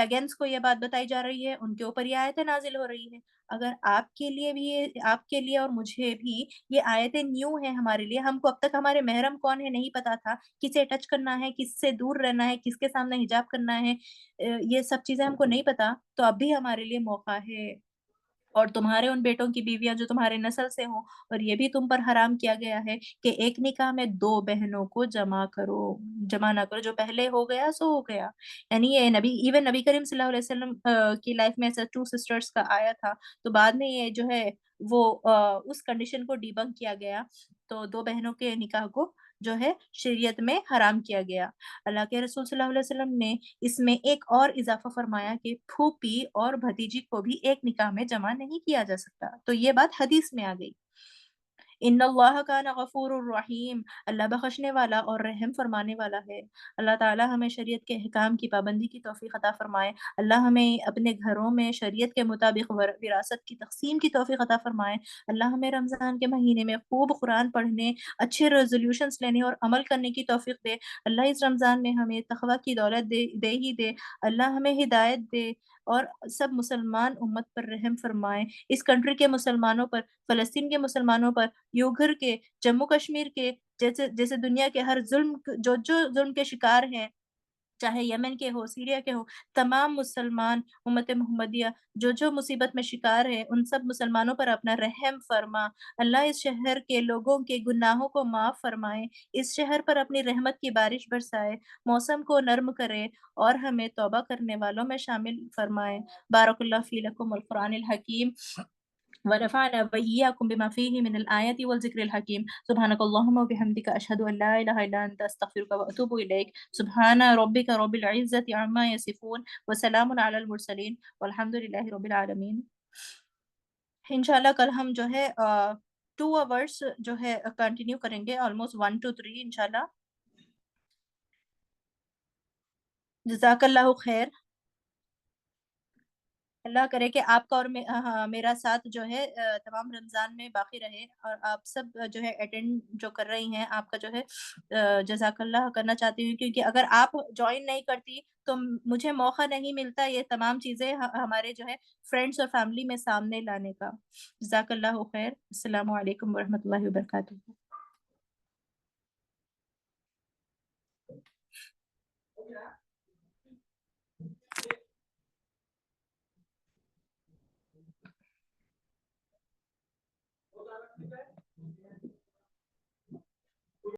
پیگنس کو یہ بات بتائی جا رہی ہے، ان کے اوپر یہ آیتیں نازل ہو رہی ہے. اگر آپ کے لیے بھی آپ کے لیے اور مجھے بھی یہ آیتیں نیو ہیں ہمارے لیے، ہم کو اب تک ہمارے محرم کون ہے نہیں پتا تھا، کسے ٹچ کرنا ہے، کس سے دور رہنا ہے، کس کے سامنے حجاب کرنا ہے، یہ سب چیزیں ہم کو نہیں پتا، تو اب بھی ہمارے لیے موقع ہے. اور تمہارے ان بیٹوں کی بیویاں جو تمہارے نسل سے ہوں، اور یہ بھی تم پر حرام کیا گیا ہے کہ ایک نکاح میں 2 بہنوں کو جمع نہ کرو، جو پہلے ہو گیا سو ہو گیا. یعنی یہ نبی کریم صلی اللہ علیہ وسلم کی لائف میں ایسا 2 سسٹرز کا آیا تھا، تو بعد میں یہ جو ہے وہ اس کنڈیشن کو ڈیبنک کیا گیا، تو 2 بہنوں کے نکاح کو جو ہے شریعت میں حرام کیا گیا. اللہ کے رسول صلی اللہ علیہ وسلم نے اس میں ایک اور اضافہ فرمایا کہ پھوپھی اور بھتیجی کو بھی ایک نکاح میں جمع نہیں کیا جا سکتا. تو یہ بات حدیث میں آ گئی. ان اللہ کان غفور الرحیم، اللہ بخشنے والا اور رحم فرمانے والا ہے. اللہ تعالی ہمیں شریعت کے احکام کی پابندی کی توفیق عطا فرمائے. اللہ ہمیں اپنے گھروں میں شریعت کے مطابق وراثت کی تقسیم کی توفیق عطا فرمائے. اللہ ہمیں رمضان کے مہینے میں خوب قرآن پڑھنے، اچھے ریزولوشنز لینے اور عمل کرنے کی توفیق دے. اللہ اس رمضان میں ہمیں تقوی کی دولت دے ہی دے. اللہ ہمیں ہدایت دے اور سب مسلمان امت پر رحم فرمائے. اس کنٹری کے مسلمانوں پر، فلسطین کے مسلمانوں پر، یوگھر کے، جموں کشمیر کے، جیسے دنیا کے ہر ظلم جو ظلم کے شکار ہیں، چاہے یمن کے ہو، سیریا کے ہو، تمام مسلمان امت محمدیہ جو مصیبت میں شکار ہے، ان سب مسلمانوں پر اپنا رحم فرما. اللہ اس شہر کے لوگوں کے گناہوں کو معاف فرمائے، اس شہر پر اپنی رحمت کی بارش برسائے، موسم کو نرم کرے اور ہمیں توبہ کرنے والوں میں شامل فرمائے. بارک اللہ فی لکم القرآن الحکیم ونفعنا وإياكم بما فيه من الآيات والذكر الحكيم. سبحانك اللهم وبحمدك أشهد أن لا إله إلا أنت أستغفرك وأتوب إليك. سبحان ربك رب العزة عما يصفون وسلام على المرسلين والحمد لله رب العالمين. انشاءاللہ کل ہم جو ہے 2 hours جو ہے کنٹینیو کریں گے، almost 1 to 3 انشاءاللہ. جزاک اللہ خیر. اللہ کرے کہ آپ کا اور میرا ساتھ جو ہے تمام رمضان میں باقی رہے، اور آپ سب جو ہے اٹینڈ جو کر رہی ہیں، آپ کا جو ہے جزاک اللہ کرنا چاہتی ہوں، کیونکہ اگر آپ جوائن نہیں کرتی تو مجھے موقع نہیں ملتا یہ تمام چیزیں ہمارے جو ہے فرینڈس اور فیملی میں سامنے لانے کا. جزاک اللہ خیر. السلام علیکم ورحمۃ اللہ وبرکاتہ.